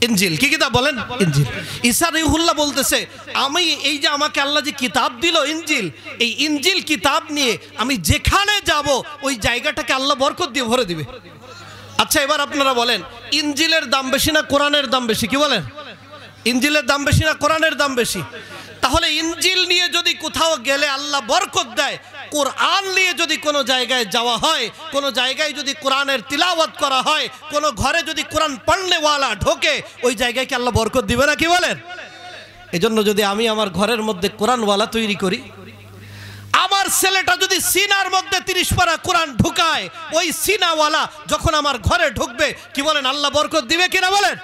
ইনজিল। কি কিতাব বলেন? ইনজিল। ঈসা রুহুল্লাহ বলতেছে আমি এই যে আমাকে আল্লাহ যে কিতাব দিল ইনজিল, এই ইনজিল কিতাব নিয়ে আমি যেখানে যাব ওই জায়গাটাকে আল্লাহ বরকত দিয়ে ভরে দিবে। আচ্ছা এবার আপনারা বলেন, ইনজিলের দাম বেশি না কোরআনের দাম বেশি? কি বলেন? ইনজিলের দাম বেশি না কোরআনের দাম বেশি? তাহলে ইনজিল নিয়ে যদি কোথাও গেলে আল্লাহ বরকত দেয়, কোরআন নিয়ে যদি কোনো জায়গায় যাওয়া হয়, কোনো জায়গায় যদি কোরআনের তিলাওয়াত করা হয়, কোনো ঘরে যদি কোরআন পড়নেওয়ালা ঢোকে, ওই জায়গায় কি আল্লাহ বরকত দিবে না? কি বলেন? এজন্য যদি আমি আমার ঘরের মধ্যে কোরআনওয়ালা তৈরি করি, আমার ছেলেটা যদি সিনার মধ্যে 30 পারা কোরআন ঢুকায়, ওই সিনাওয়ালা যখন আমার ঘরে ঢুকবে, কি বলেন আল্লাহ বরকত দিবে কিনা বলেন?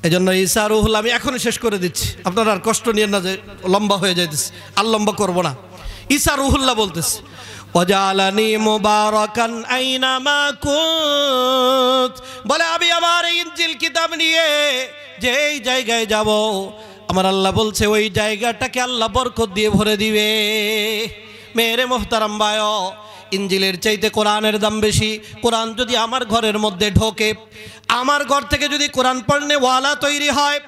এজন্য ঈসা রুহুল্লাহ, আমি এখনই শেষ করে দিচ্ছি, আপনারা আর কষ্ট নিয়েন না যে লম্বা হয়ে যাইতেছে, আর লম্বা করবো না। ঈসা রুহুল্লাহ বলতেছে ওয়াজআলানি মুবারাকান আইনামা কুনত, বলে আমি আমার ইনজিল কিতাব নিয়ে যেই জায়গায় যাব আমার আল্লাহ বলছে ওই জায়গাটাকে আল্লাহ বরকত দিয়ে ভরে দিবে। মেরে মোহতারাম ভাইও, ইনজিলের চাইতে কোরআনের দাম বেশি। কোরআন যদি আমার ঘরের মধ্যে ঢোকে, আমার ঘর থেকে যদি কোরআন পড়নেওয়ালা তৈরি হয়,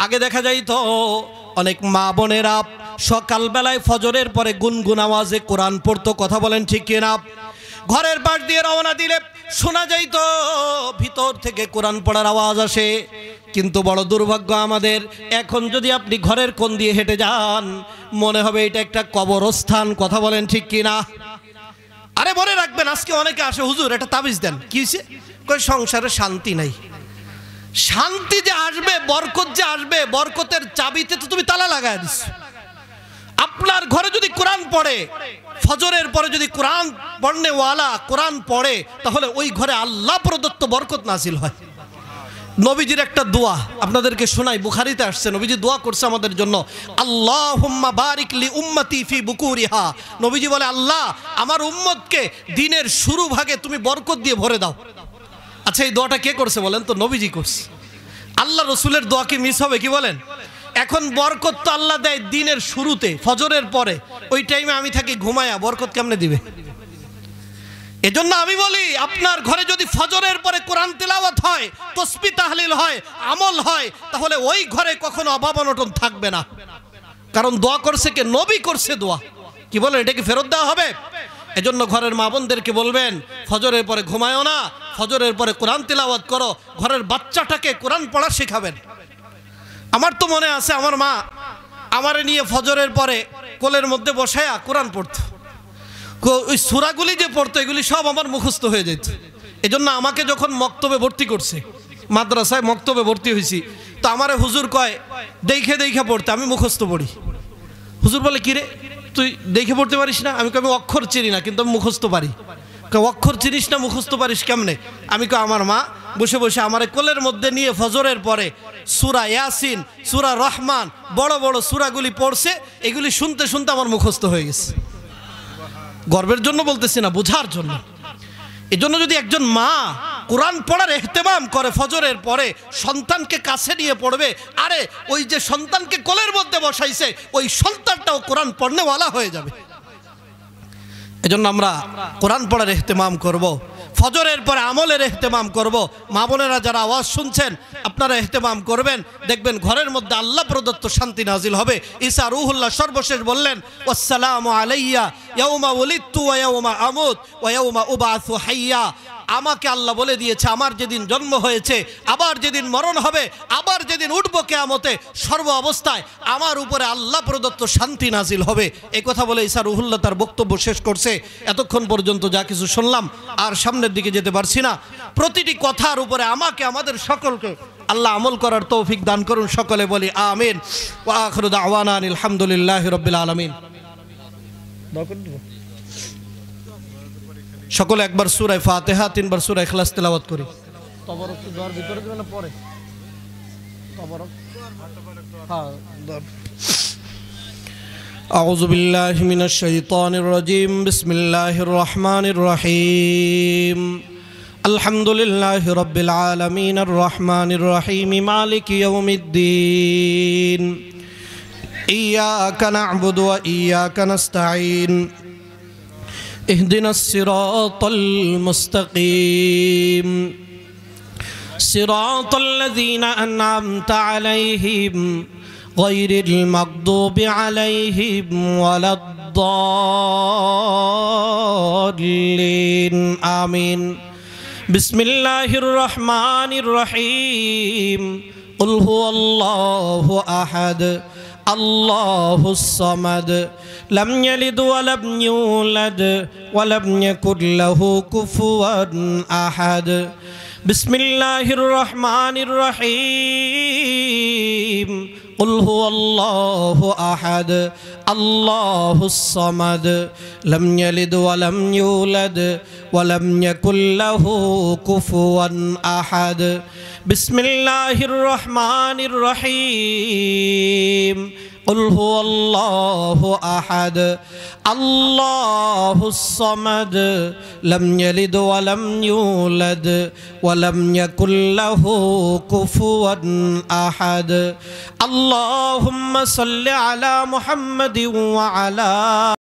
আগে দেখা যাইতো অনেক মা বোনেরা সকালবেলায় ফজরের পরে গুনগুন আওয়াজে কোরআন পড়তো। কথা বলেন ঠিক কিনা? ঘরের পাশ দিয়ে রওনা দিলে শোনা যাইতো ভিতর থেকে কোরআন পড়ার আওয়াজ আসে। কিন্তু বড় দুর্ভাগ্য আমাদের, এখন যদি আপনি ঘরের কোণ দিয়ে হেঁটে যান, মনে হবে এটা একটা কবরস্থান। কথা বলেন ঠিক কিনা? আরে মনে রাখবেন, আজকে অনেকে আসে, হুজুর একটা তাবিজ দেন। কি হয়েছে? কই সংসারে শান্তি নাই। শান্তি যে আসবে, বরকত যে আসবে, বরকতের চাবিতে তো তুমি তালা লাগায় দিস। আপনার ঘরে যদি কোরআন পড়ে, ফজরের পরে যদি কোরআন পড়নেওয়ালা কোরআন পড়ে, তাহলে ওই ঘরে আল্লাহ প্রদত্ত বরকত নাজিল হয়। নবীজির একটা দোয়া আপনাদেরকে শোনাই, বুখারীতে আসছে। নবীজি দোয়া করছে আমাদের জন্য, আল্লাহুম্মা বারিক লি উম্মতি ফি বুকুরিহা। নবীজি বলে, আল্লাহ আমার উম্মতকে দিনের শুরু ভাগে তুমি বরকত দিয়ে ভরে দাও। আচ্ছা এই দোয়াটা কে করছে বলেন তো? নবীজি করছে। আল্লাহ রসুলের দোয়া কি মিস হবে? কি বলেন? এখন বরকত তো আল্লাহ দেয় দিনের শুরুতে, ফজরের পরে। ওই টাইমে আমি থাকি ঘুমায়া, বরকত কেমনে দিবে? এজন্য আমি বলি, আপনার ঘরে যদি ফজরের পরে কোরআন তিলাওয়াত হয়, তাসবিহ তাহলিল হয়, আমল হয়, তাহলে ওই ঘরে কখনো অভাব অনটন থাকবে না। কারণ দোয়া করছে কে? নবী করছে দোয়া। কি বলেন, এটা কি ফেরত দেওয়া হবে? এজন্য ঘরের মা বোনদেরকে বলবেন, ফজরের পরে ঘুমায়ও না, ফজরের পরে কোরআন তিলাওয়াত করো, ঘরের বাচ্চাটাকে কোরআন পড়া শেখাবেন। আমার তো মনে আছে, আমার মা আমারে নিয়ে ফজরের পরে কোলের মধ্যে বসায়া কোরআন পড়তো। ওই সূরাগুলি যে পড়তো, এগুলি সব আমার মুখস্থ হয়ে যেত। এজন্য আমাকে যখন মক্তবে ভর্তি করছে, মাদ্রাসায় মক্তবে ভর্তি হয়েছি, তো আমারে হুজুর কয় দেখে দেখে পড়তে, আমি মুখস্থ পড়ি। হুজুর বলে, কিরে তুই দেখে পড়তে পারিস না? আমি কই অক্ষর চিনি না, কিন্তু আমি মুখস্থ পারি। অক্ষর চিনিস না, মুখস্থ পারিস কেমনে? আমি কই আমার মা বসে বসে আমার কোলের মধ্যে নিয়ে ফজরের পরে সূরা ইয়াসিন, সূরা রহমান, বড় বড় সূরাগুলি পড়ছে, এগুলি শুনতে শুনতে আমার মুখস্থ হয়ে গেছে। গর্বের জন্য বলতেছি না, বোঝার জন্য। এজন্য যদি একজন মা কোরআন পড়ার ইহতেমাম করে, ফজরের পরে সন্তানকে কাছে নিয়ে পড়বে, আরে ওই যে সন্তানকে কোলের মধ্যে বসাইছে, ওই সন্তানটাও কোরআন পড়নেওয়ালা হয়ে যাবে। এজন্য আমরা কোরআন পড়ার ইহতেমাম করব, ফজরের পরে আমলের ইহতেমাম করব। মা বোনেরা যারা আওয়াজ শুনছেন, আপনারা ইহতেমাম করবেন, দেখবেন ঘরের মধ্যে আল্লাহ প্রদত্ত শান্তি নাজিল হবে। ঈসা রুহুল্লাহ সর্বশেষ বললেন, আসসালামু আলাইয়া ইয়াউমা ওয়ালিদতু ওয়া ইয়াউমা আমুত ওয়া ইয়াউমা উবআসু হাইয়া। আমাকে আল্লাহ বলে দিয়েছে, আমার যেদিন জন্ম হয়েছে, আবার যেদিন মরণ হবে, আবার যেদিন উঠবো কিয়ামতে, সর্ব অবস্থায় আমার উপরে আল্লাহ প্রদত্ত শান্তি নাজিল হবে। এই কথা বলে ঈসা রুহুল্লাহ তার বক্তব্য শেষ করছে। এতক্ষণ পর্যন্ত যা কিছু শুনলাম, আর সামনের দিকে যেতে পারছি না। প্রতিটি কথার উপরে আমাকে, আমাদের সকলকে আল্লাহ আমল করার তৌফিক দান করুন। সকলে বলি আমিন। ওয়া আখিরু দাওয়ানা আলহামদুলিল্লাহি রাব্বিল আলামিন। সকলে একবার সূরা ফাতিহা, তিনবার সূরা ইখলাস তেলাওয়াত করি। তবরক কি দোয়ার ভিতরে দিবেন না পরে? তবরক হ্যাঁ দর। أعوذ بالله من الشيطان الرجيم بسم الله الرحمن الرحيم الحمد لله رب العالمين الرحمن الرحيم مالك يوم الدين إياك نعبد وإياك نستعين اهدنا الصراط المستقيم صراط الذين أنعمت عليهم غير المغضوب عليهم ولا الضالين آمين بسم الله الرحمن الرحيم قل هو الله أحد الله الصمد لم يلد ولم يولد ولم يكن له كفوا أحد بسم الله الرحمن الرحيم قل هو الله أحد الله الصمد لم يلد ولم يولد ولم يكن له كفوا أحد بسم الله الرحمن الرحيم قل هو الله أحد الله الصمد لم يلد ولم يولد ولم يكن له كفوا أحد اللهم صل على محمد وعلى